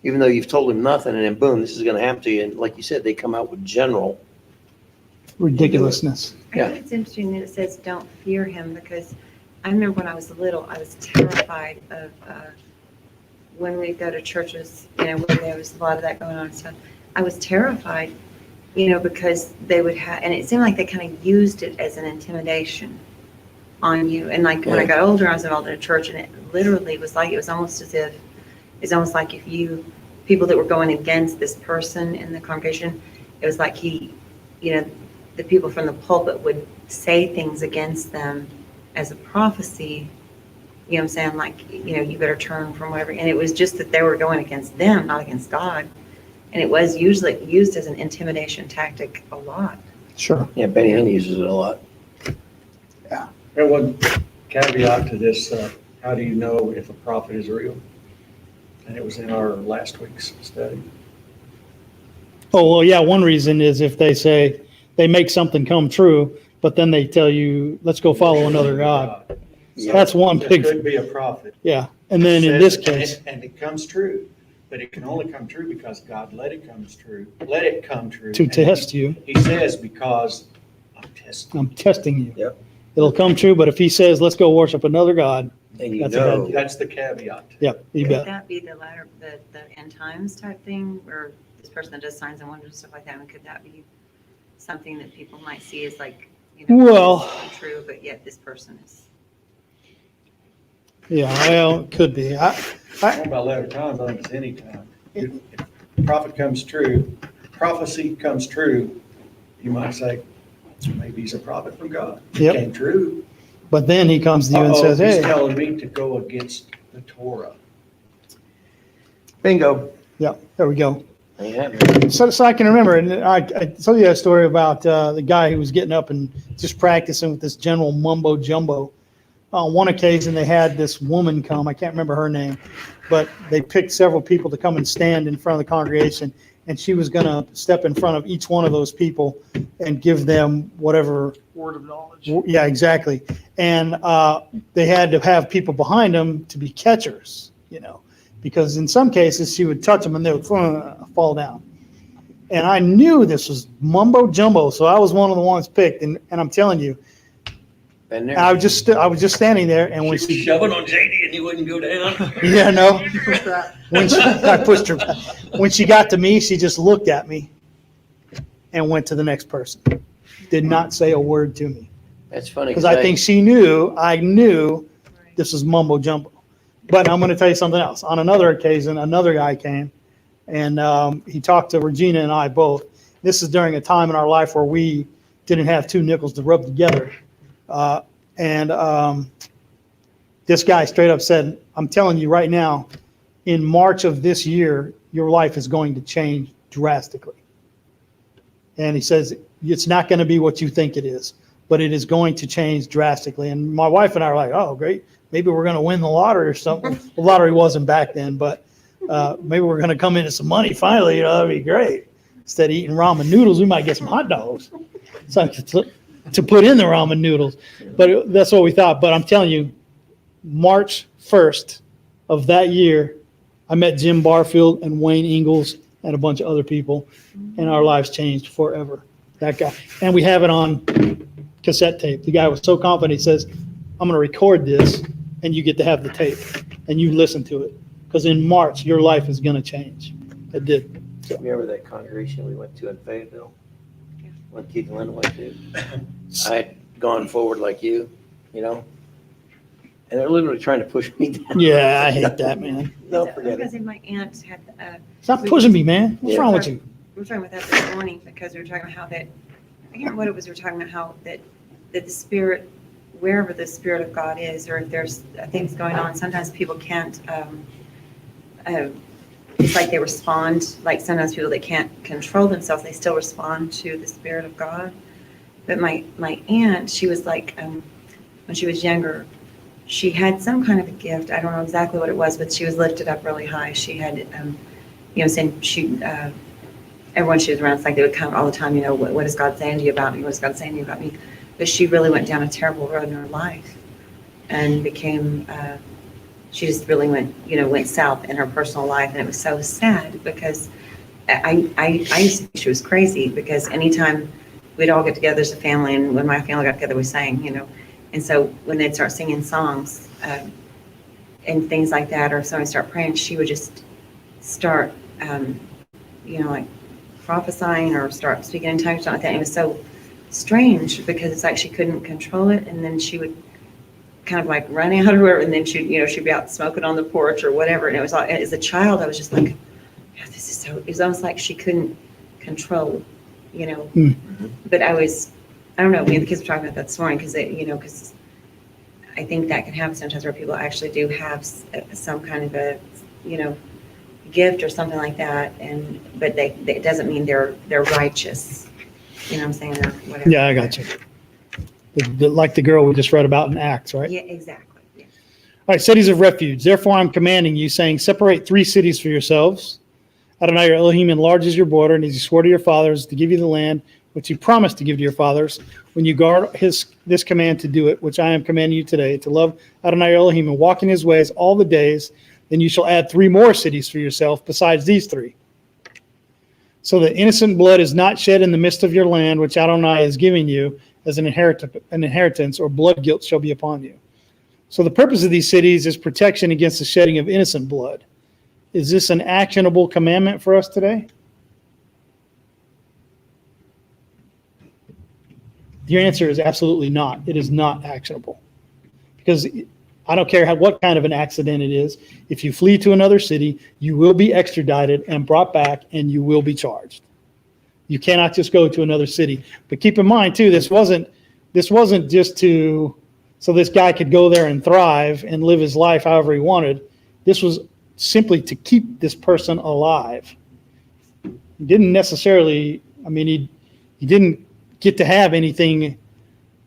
even though you've told him nothing, and then boom, this is going to happen to you. And like you said, they come out with general. Ridiculousness. I Yeah. think it's interesting that it says don't fear him, because I remember when I was little, I was terrified of when we go to churches, where there was a lot of that going on and stuff. I was terrified, because they would have, and it seemed like they kind of used it as an intimidation on you. And like when I got older, I was involved in a church, and it literally was like, it was almost like if people that were going against this person in the congregation, it was like the people from the pulpit would say things against them as a prophecy, what I'm saying? Like, you better turn from whatever. And it was just that they were going against them, not against God. And it was usually used as an intimidation tactic a lot. Sure. Yeah, Benny Hinn uses it a lot. There was one caveat to this, how do you know if a prophet is real? And it was in our last week's study. Oh, well, yeah, one reason is if they say they make something come true, but then they tell you, let's go follow another God. Yeah. That's one It big, could be a prophet. yeah. And then in this Says it, case, and it comes true, but it can only come true because God let it come true. Let it come true. to And test you, He says, because I'm testing. I'm testing you. Yep. It'll come true, but if he says, let's go worship another God, And That's a bad deal. That's the caveat. yep, you Could bet. that be the latter, the end times type thing, where this person that does signs and wonders and stuff like that? And could that be something that people might see as like, Well- this is true, but yet this person is. Yeah, well, it could be. What about latter times? I think it's any time. If prophecy comes true, you might say, maybe he's a prophet from God. It Yep. came true. But then he comes to you and Uh-oh, says, he's hey, telling me to go against the Torah. Bingo. yeah, there we go. There you have it. So I can remember, and I told you that story about the guy who was getting up and just practicing with this general mumbo jumbo. On one occasion, they had this woman come. I can't remember her name, but they picked several people to come and stand in front of the congregation, and she was going to step in front of each one of those people and give them whatever. Word of knowledge. Yeah, exactly. And they had to have people behind them to be catchers, because in some cases she would touch them and they would fall down. And I knew this was mumbo jumbo, so I was one of the ones picked. And I'm telling you, Been there. I was just standing there, and when she, shoving on JD and he wouldn't go down. yeah, no, Push back. I pushed her back. When she got to me, she just looked at me and went to the next person. Did not say a word to me That's funny. because I think she knew I knew this was mumbo jumbo. But I'm going to tell you something else. On another occasion, another guy came, and he talked to Regina and I both. This is during a time in our life where we didn't have two nickels to rub together. And this guy straight up said, I'm telling you right now, in March of this year, your life is going to change drastically. And he says, it's not going to be what you think it is, but it is going to change drastically. And my wife and I are like, oh, great. Maybe we're going to win the lottery or something. The lottery wasn't back then, but maybe we're going to come into some money finally. That'd be great. Instead of eating ramen noodles, we might get some hot dogs. So to put in the ramen noodles. But that's what we thought. But I'm telling you, March 1st of that year, I met Jim Barfield and Wayne Ingalls and a bunch of other people, and our lives changed forever. That guy. And we have it on cassette tape. The guy was so confident, he says, I'm going to record this, and you get to have the tape, and you listen to it. Because in March, your life is going to change. It did. So, Remember that congregation we went to in Fayetteville? When Keith and Linda went to? I had gone forward like you, and they're literally trying to push me down. yeah, I hate that, man. No, forget Because it. my aunt had, Stop pushing me, man. What's Yeah. wrong with you? we were talking about that this morning because we were talking about how that, I can't remember what it was, we were talking about how that the spirit, wherever the spirit of God is, or if there's things going on, sometimes people can't, it's like they respond, like sometimes people that can't control themselves, they still respond to the spirit of God. But my aunt, she was like, when she was younger, she had some kind of a gift. I don't know exactly what it was, but she was lifted up really high. She had, saying she, everyone she was around, it's like they would come all the time, what is God saying to you about me? What is God saying to you about me? But she really went down a terrible road in her life and became, she just really went south in her personal life. And it was so sad because I used to think she was crazy because anytime we'd all get together as a family, and when my family got together, we sang, and so when they'd start singing songs and things like that, or if somebody start praying, she would just start, like prophesying or start speaking in tongues, something like that. And it was so strange because it's like she couldn't control it, and then she would kind of like run out or whatever, and then she'd be out smoking on the porch or whatever. And it was like, as a child, I was just like, yeah, this is so, it was almost like she couldn't control, but I don't know, me and the kids were talking about that this morning because because I think that can happen sometimes where people actually do have some kind of a, gift or something like that, but it doesn't mean they're righteous, what I'm saying, or whatever. Yeah, I got you. Like the girl we just read about in Acts, right? Yeah, exactly. Yeah. All right, cities of refuge. Therefore, I'm commanding you, saying, separate 3 cities for yourselves. Adonai, your Elohim, enlarges your border, and as he swore to your fathers to give you the land which he promised to give to your fathers, when you guard this command to do it, which I am commanding you today, to love Adonai, your Elohim, and walk in his ways all the days, then you shall add 3 more cities for yourself besides these 3. So that innocent blood is not shed in the midst of your land, which Adonai is giving you as an inheritance, or blood guilt shall be upon you. So the purpose of these cities is protection against the shedding of innocent blood. Is this an actionable commandment for us today? Your answer is absolutely not. It is not actionable. Because I don't care what kind of an accident it is. If you flee to another city, you will be extradited and brought back, and you will be charged. You cannot just go to another city. But keep in mind too, this wasn't just so this guy could go there and thrive and live his life however he wanted. This was simply to keep this person alive. He didn't necessarily, he didn't get to have anything.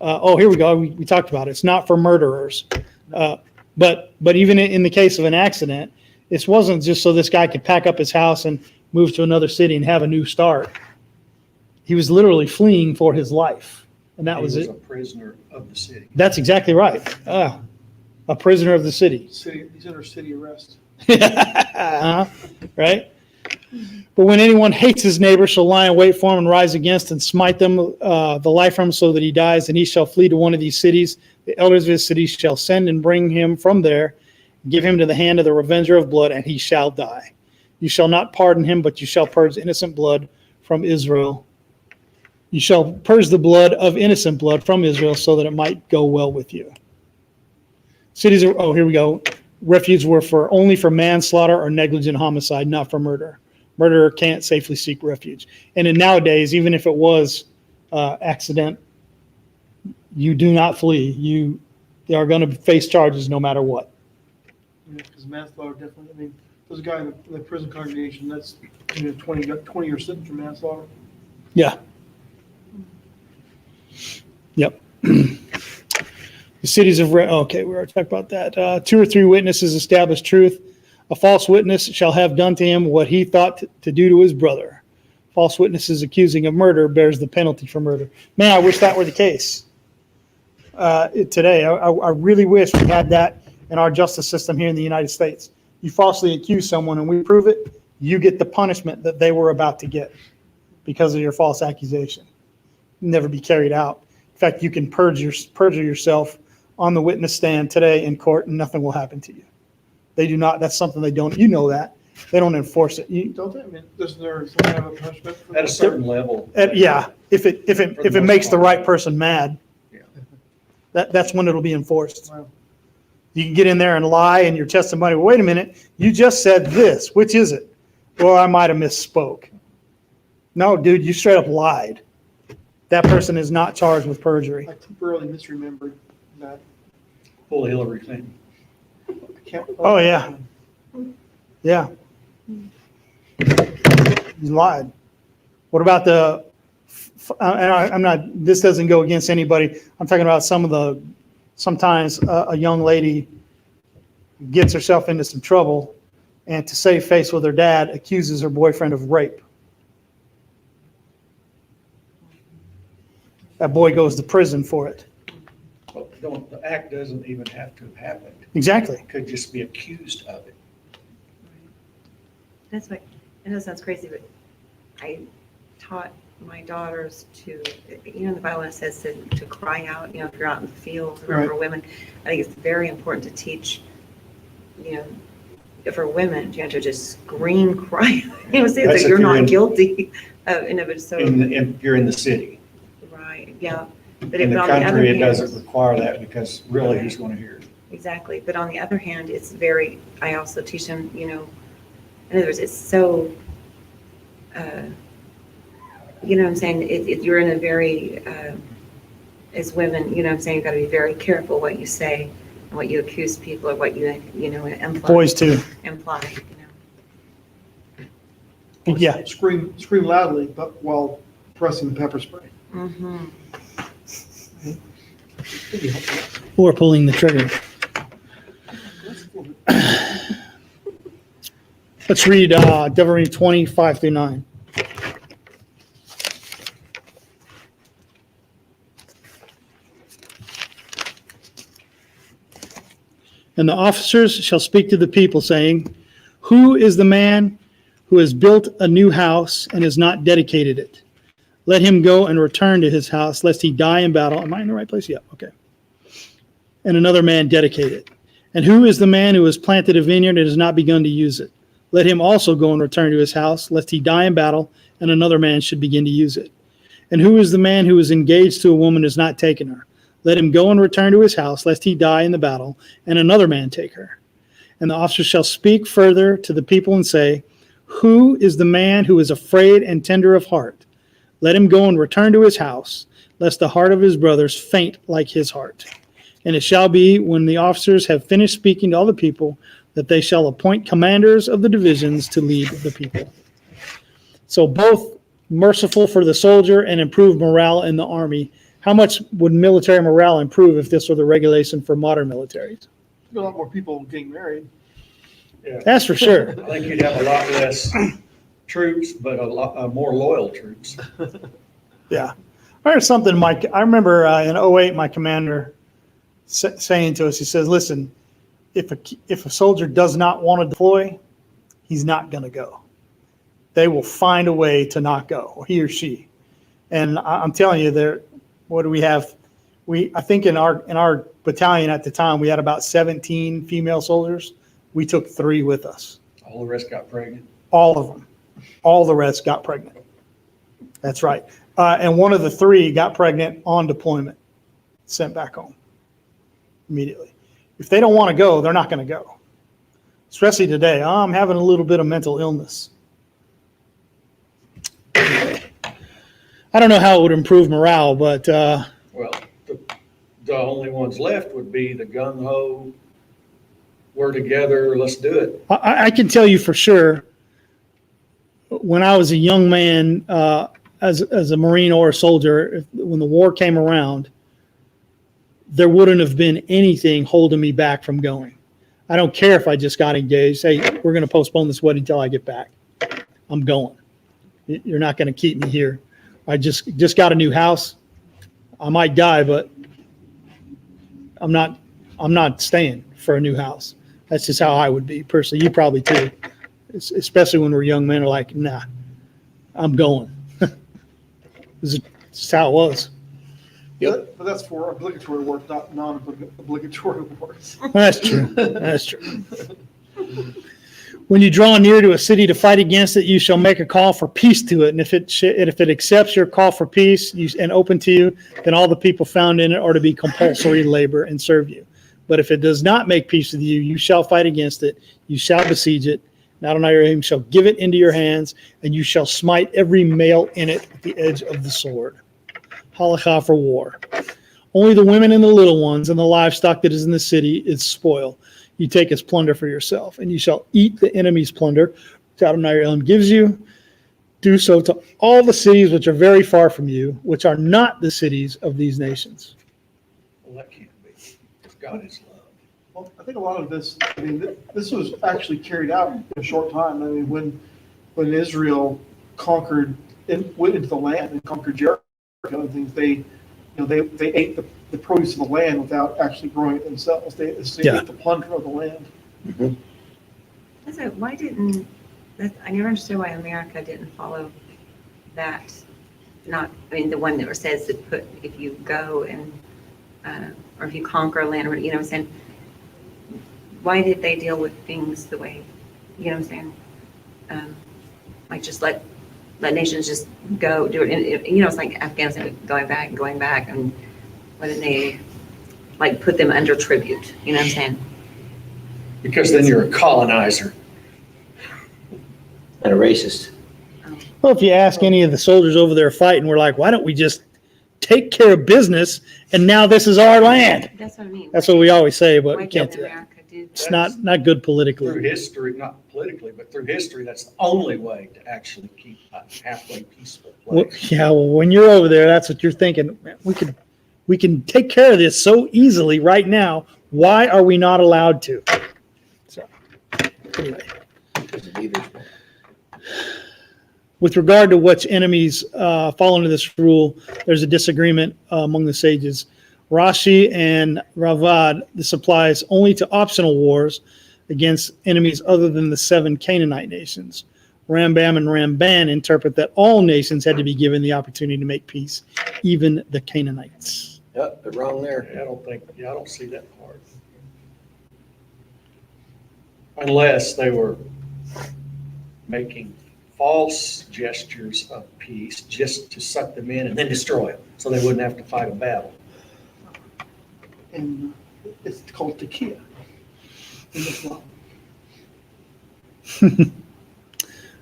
Here we go. We talked about it. It's not for murderers. But even in the case of an accident, this wasn't just so this guy could pack up his house and move to another city and have a new start. He was literally fleeing for his life. And that was it. He was a prisoner of the city. That's exactly right. A prisoner of the city. He's under city arrest. Right? But when anyone hates his neighbor, shall lie in wait for him and rise against and smite them the life from him so that he dies, and he shall flee to one of these cities. The elders of his city shall send and bring him from there, give him to the hand of the revenger of blood, and he shall die. You shall not pardon him, but you shall purge innocent blood from Israel. You shall purge the blood of innocent blood from Israel so that it might go well with you. Cities are, here we go. Refuge were only for manslaughter or negligent homicide, not for murder. Murderer can't safely seek refuge. And in nowadays, even if it was accident, you do not flee. They are going to face charges no matter what. Yeah, because manslaughter definitely, there's a guy in the prison congregation that's 20-year sentence for manslaughter. Yeah. Yep. The cities of, okay, we already talked about that. 2 or 3 witnesses establish truth. A false witness shall have done to him what he thought to do to his brother. False witnesses accusing of murder bears the penalty for murder. Man, I wish that were the case today. I really wish we had that in our justice system here in the United States. You falsely accuse someone and we prove it, you get the punishment that they were about to get because of your false accusation. Never be carried out. In fact, you can perjure yourself on the witness stand today in court and nothing will happen to you. They do not. That's something they don't. You know that. They don't enforce it. Don't they? I mean, doesn't there have a punishment for At a that? certain level. Yeah, if it makes the right person mad, Yeah. that's when it'll be enforced. Wow. You can get in there and lie in your testimony. Well, wait a minute, you just said this. Which is it? Well, I might have misspoke. No, dude, you straight up lied. That person is not charged with perjury. I temporarily misremembered that. Pull Hillary Clinton. Oh, yeah. Yeah. You lied. What about I'm not, this doesn't go against anybody. I'm talking about sometimes a young lady gets herself into some trouble and to save face with her dad accuses her boyfriend of rape. That boy goes to prison for it. Well, the act doesn't even have to have happened. Exactly. It could just be accused of it. That's what, I know it sounds crazy, but I taught my daughters to, in the Bible it says to cry out, if you're out in the field or for women. I think it's very important to teach, for women, to just scream, cry, say That's that you're if you're not in- guilty. But so, If you're in the city. right, yeah. But In the on the other country, it hand- doesn't require that because really who's going to hear it? Exactly. But on the other hand, I also teach them, in other words, it's so, what I'm saying, if you're in a very, as women, you've got to be very careful what you say and what you accuse people or what you, imply. Boys too. Imply, Yeah. Scream loudly, but while pressing the pepper spray. Mm-hmm. Or pulling the trigger. Let's read Deuteronomy 20:5-9. And the officers shall speak to the people, saying, who is the man who has built a new house and has not dedicated it? Let him go and return to his house, lest he die in battle. Am I in the right place? Yeah, okay. And another man dedicate it. And who is the man who has planted a vineyard and has not begun to use it? Let him also go and return to his house, lest he die in battle, and another man should begin to use it. And who is the man who is engaged to a woman and has not taken her? Let him go and return to his house, lest he die in the battle, and another man take her. And the officer shall speak further to the people and say, who is the man who is afraid and tender of heart? Let him go and return to his house, lest the heart of his brothers faint like his heart. And it shall be, when the officers have finished speaking to all the people, that they shall appoint commanders of the divisions to lead the people. So both merciful for the soldier and improve morale in the army. How much would military morale improve if this were the regulation for modern militaries? A lot more people getting married. That's for sure. I think you'd have a lot less troops, but a lot more loyal troops. Yeah. I heard something, Mike. I remember in 08, my commander saying to us, he says, listen, if a soldier does not want to deploy, he's not going to go. They will find a way to not go, or he or she. And I'm telling you, what do we have? I think in our battalion at the time, we had about 17 female soldiers. We took 3 with us. All the rest got pregnant. All of them. All the rest got pregnant. That's right. And one of the 3 got pregnant on deployment, sent back home immediately. If they don't want to go, they're not going to go. Especially today. Oh, I'm having a little bit of mental illness. Anyway, I don't know how it would improve morale, but Well, the only ones left would be the gung-ho, we're together, let's do it. I can tell you for sure, when I was a young man, as a Marine or a soldier, when the war came around, there wouldn't have been anything holding me back from going. I don't care if I just got engaged. Hey, we're going to postpone this wedding until I get back. I'm going. You're not going to keep me here. I just got a new house. I might die, but I'm not staying for a new house. That's just how I would be personally. You probably too, especially when we're young men are like, nah, I'm going. This is how it was. But that's for obligatory work, not non-obligatory works. That's true. That's true. When you draw near to a city to fight against it, you shall make a call for peace to it. And if it accepts your call for peace and open to you, then all the people found in it are to be compulsory labor and serve you. But if it does not make peace with you, you shall fight against it. You shall besiege it. And Adonai your name shall give it into your hands, and you shall smite every male in it with the edge of the sword. Halakha for war. Only the women and the little ones and the livestock that is in the city is spoil. You take as plunder for yourself, and you shall eat the enemy's plunder, which Adonai your Elohim gives you. Do so to all the cities which are very far from you, which are not the cities of these nations. Well, that can't be, if God is love. Well, I think a lot of this, I mean, this was actually carried out in a short time. I mean, when Israel went into the land and conquered Jericho and things, they ate the produce of the land without actually growing it themselves. They ate the plunder of the land. Mm-hmm. So why I never understood why America didn't follow that. The one that says that if you go and or if you conquer a land, or you know what I'm saying. Why did they deal with things the way, you know what I'm saying? Like just let nations just go do it. And it's like Afghanistan going back, and why didn't they put them under tribute? You know what I'm saying? Because then you're a colonizer. And a racist. Well, if you ask any of the soldiers over there fighting, we're like, why don't we just take care of business, and now this is our land? That's what I mean. That's what we always say, but Why we can't didn't do that. America do that? It's not good Through politically. history, not politically, but through history, that's the only way to actually keep a halfway peaceful Well, place. yeah, well, when you're over there, that's what you're thinking. Man, we can take care of this so easily right now. Why are we not allowed to? So, anyway. Because of leaders. With regard to which enemies fall into this rule, there's a disagreement among the sages. Rashi and Ravad, this applies only to optional wars against enemies other than the 7 Canaanite nations. Rambam and Ramban interpret that all nations had to be given the opportunity to make peace, even the Canaanites. Yep, they're wrong there. I don't see that part. Unless they were making false gestures of peace just to suck them in and then destroy them, so they wouldn't have to fight a battle. and it's called tekiah in Islam.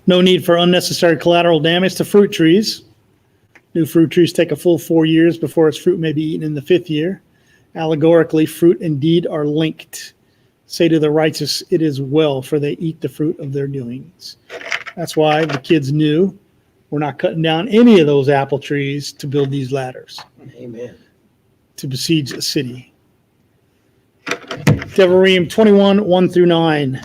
No need for unnecessary collateral damage to fruit trees. New fruit trees take a full 4 years before its fruit may be eaten in the 5th year. Allegorically, fruit and deed are linked. Say to the righteous, it is well, for they eat the fruit of their doings. That's why the kids knew we're not cutting down any of those apple trees to build these ladders, Amen. to besiege the city. Devarim 21, 1 through 9.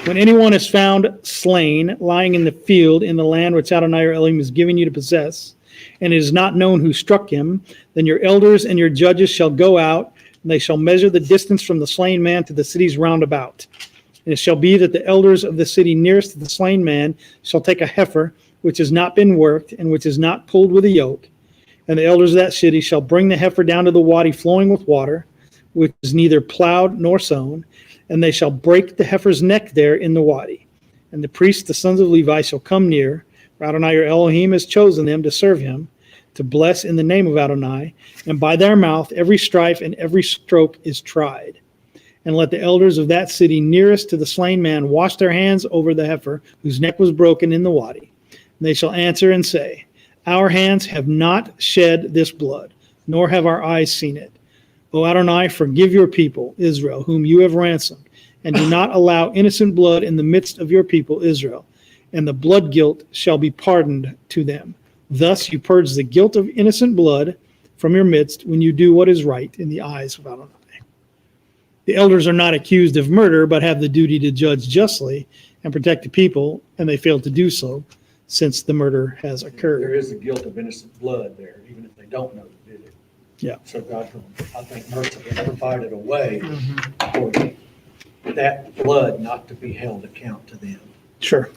When anyone is found slain, lying in the field in the land which Adonai your Elohim is giving you to possess, and it is not known who struck him, then your elders and your judges shall go out, and they shall measure the distance from the slain man to the cities round about. And it shall be that the elders of the city nearest to the slain man shall take a heifer, which has not been worked, and which is not pulled with a yoke. And the elders of that city shall bring the heifer down to the wadi flowing with water, which is neither plowed nor sown, and they shall break the heifer's neck there in the wadi. And the priests, the sons of Levi, shall come near, for Adonai your Elohim has chosen them to serve him, to bless in the name of Adonai, and by their mouth every strife and every stroke is tried. And let the elders of that city nearest to the slain man wash their hands over the heifer whose neck was broken in the wadi. And they shall answer and say, our hands have not shed this blood, nor have our eyes seen it. O Adonai, forgive your people, Israel, whom you have ransomed, and do not allow innocent blood in the midst of your people, Israel, and the blood guilt shall be pardoned to them. Thus you purge the guilt of innocent blood from your midst when you do what is right in the eyes of Adonai. The elders are not accused of murder, but have the duty to judge justly and protect the people, and they fail to do so since the murder has There occurred. is the guilt of innocent blood there, even if they don't know who did it. Yeah. So God, I think, mercifully provided a way for that blood not to be held account to them. Sure.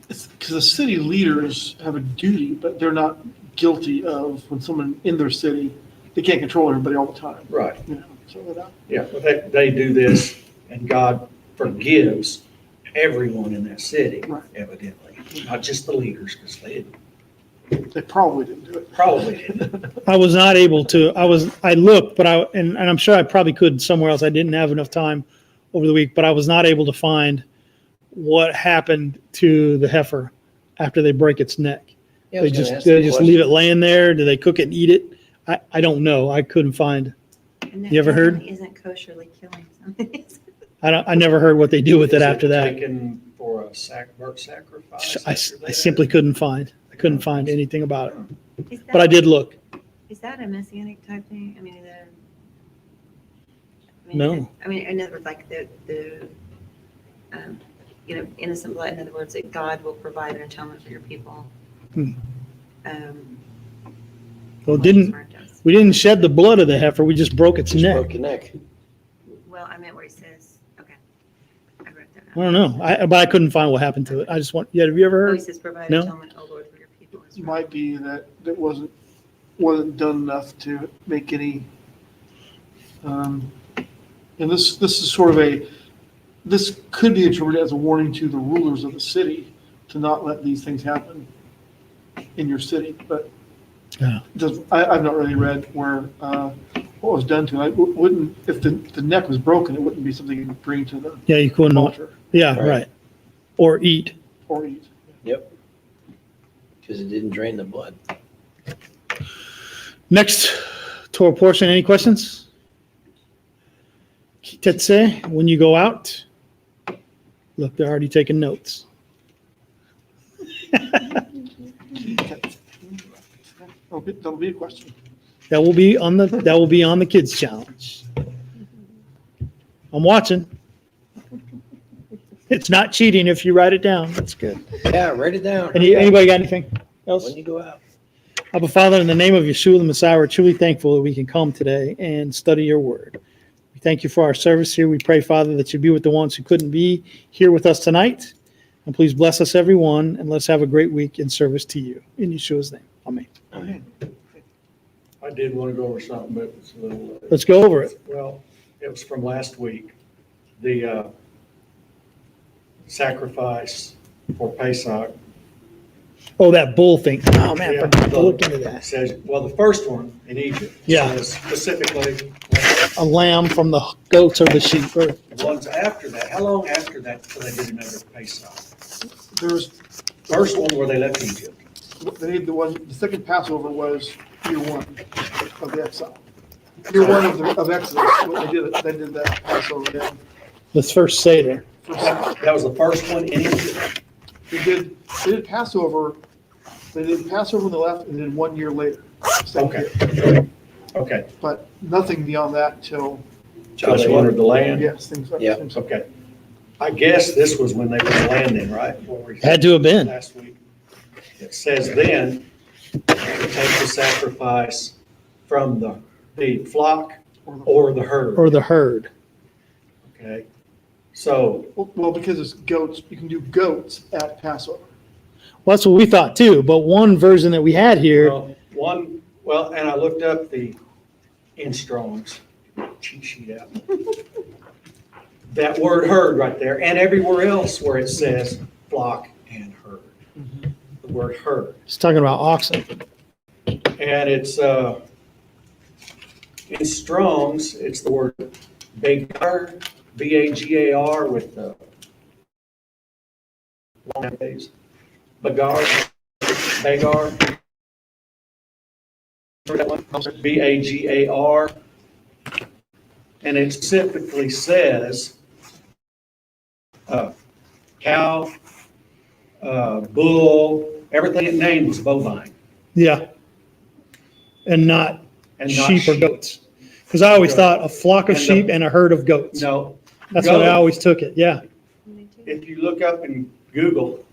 Because the city leaders have a duty, but they're not guilty of when someone in their city, they can't control everybody all the time. Right. You know, so they're not- Yeah, but they do this, and God forgives everyone in that city, Right. evidently, not just the leaders, because they They probably didn't do it. probably didn't. I was not able to, I looked, but and I'm sure I probably could somewhere else. I didn't have enough time over the week, but I was not able to find what happened to the heifer after they break its neck. Yeah, I They was gonna just, ask they that just question. leave it laying there? Do they cook it and eat it? I don't know. I couldn't find. And that You ever heard? definitely isn't kosherly killing something. I never heard what they do with Is it after that. Taken for a burnt sacrifice? I after that? simply couldn't find. I couldn't find anything about it. Is that- But I did look. Is that a messianic type thing? I mean, No. I mean, in other words, like innocent blood. In other words, that God will provide an atonement for your people. Hmm. Um, Well, what his word does. we didn't shed the blood of the heifer. We just broke its Just neck. broke your neck. Well, I meant where he says, okay. I wrote that I out. don't know. But I couldn't find what happened to it. I just want, yeah, have you ever Oh, he heard? says, provide No. atonement, O Lord, for your people. It might be that it wasn't done enough to make any, and this is sort of this could be interpreted as a warning to the rulers of the city to not let these things happen in your city, but Yeah. I've not really read where, what was done to it. Wouldn't, if the neck was broken, it wouldn't be something you could bring to the Yeah, you couldn't. altar Yeah, Right. right. Or eat. or eat. Yep. Because it didn't drain the blood. Next Torah portion, any questions? Kitetse, when you go out, look, they're already taking notes. That'll be a question. That will be on the kids challenge. I'm watching. It's not cheating if you write it down. That's good. Yeah, write it down. Anybody got anything else? When you go out. Abba Father, in the name of Yeshua the Messiah, we're truly thankful that we can come today and study your word. We thank you for our service here. We pray, Father, that you be with the ones who couldn't be here with us tonight. And please bless us, everyone, and let's have a great week in service to you. In Yeshua's name. Amen. I did want to go over something, but it's a little. Let's go over it. Well, it was from last week. The sacrifice for Pesach Oh, that bull thing. Oh, man, I Yeah, forgot to look into It that. says, well, the first one in Egypt Yeah. says specifically, A lamb from the goats or the sheep. Or, the ones after that, how long after that till they did another Pesach? There was, First one where they left Egypt. they did the second Passover was year one of the exile. Year one of Exodus, they did that Passover then. the first Seder. That was the first one in Egypt. They did Passover, when they left, and then 1 year later. same Okay. year. Okay, But nothing beyond that till, till they entered the land. yes, things like. Yeah. things like- Okay. I guess this was when they were landing, right? What we- Had to have been. Last week. It says then, to take the sacrifice from the flock or the herd. Or the herd. Okay, so, Well, because it's goats, you can do goats at Passover. Well, that's what we thought too. But one version that we had here, and I looked up in Strong's cheat sheet out. That word herd right there, and everywhere else where it says flock and herd. The word herd. it's talking about oxen. And it's, in Strong's, it's the word Bagar, Bagar with the long days. Bagar, Bagar. Bagar. And it specifically says cow, bull, everything it named was bovine. Yeah. And not And not sheep or goats. Because I always thought a flock of And the- sheep and a herd of goats. No. That's what I goat. always took it. Yeah. If you look up in Google,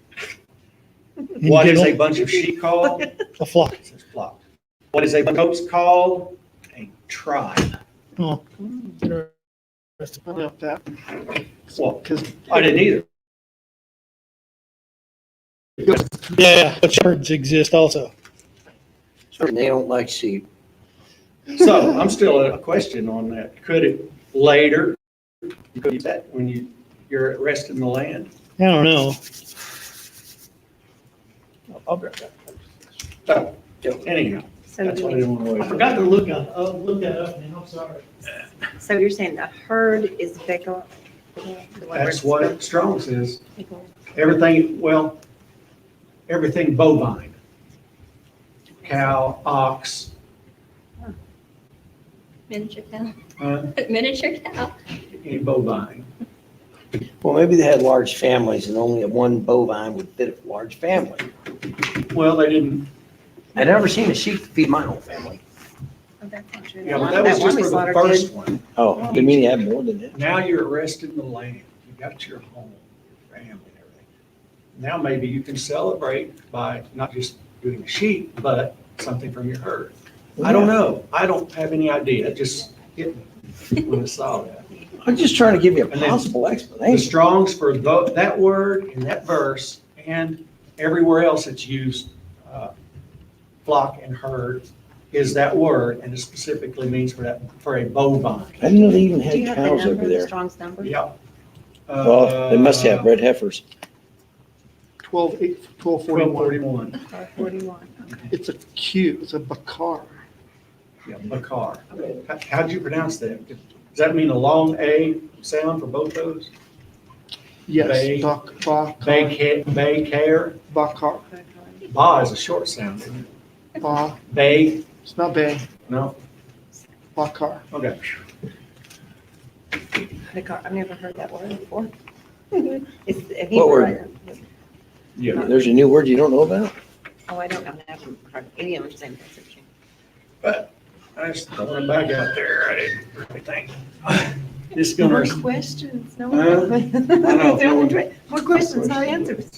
You what is giggle? a bunch of sheep called? A flock. It says flock. What is a bunch of goats called? A tribe. Oh. I don't know if that, Well, because I didn't either. Yeah. But herds exist also. And they don't like sheep. So I'm still a question on that. Could it later, you could use that when you're at rest in the land? I don't know. I'll grab that. So, anyhow, So that's what I didn't want to I wait. forgot to look that up, man. I'm sorry. So you're saying the herd is bigger? That's what Strong says. Everything bovine. Cow, ox, Miniature cow. uh, Miniature cow. any bovine. Well, maybe they had large families and only one bovine would fit a large family. Well, they didn't, I never seen a sheep feed my whole family. yeah, but that was just for the first one. Oh, didn't mean you had more than that. Now you're at rest in the land. You got your home, your family, and everything. Now maybe you can celebrate by not just doing a sheep, but something from your herd. I don't know. I don't have any idea. It just hit me when I saw that. I'm just trying to give you a And then- possible The explanation. Strongs for that word in that verse and everywhere else it's used, flock and herd, is that word, and it specifically means for a bovine. I didn't know they even Do you had have the cows number, over the there. Strong's number? Yeah. Well, they must have red heifers. 1241. 1241. 41. It's a Q, it's a bakar. Yeah, Bakar. How did you pronounce that? Does that mean a long A sound for both those? Yes, Bay. bakar. Bakar. Bakar. Ba is a short sound, isn't it? Ba, Bay, it's not bay, no? bakar. Okay. I've never heard that word before. It's a Hebrew. What word? Yeah. There's a new word you don't know about? Oh, I don't know. I haven't heard any of them saying message. But I just throwing it back out there. I didn't really think. This More gonna, questions, no. I know. More questions, not answers.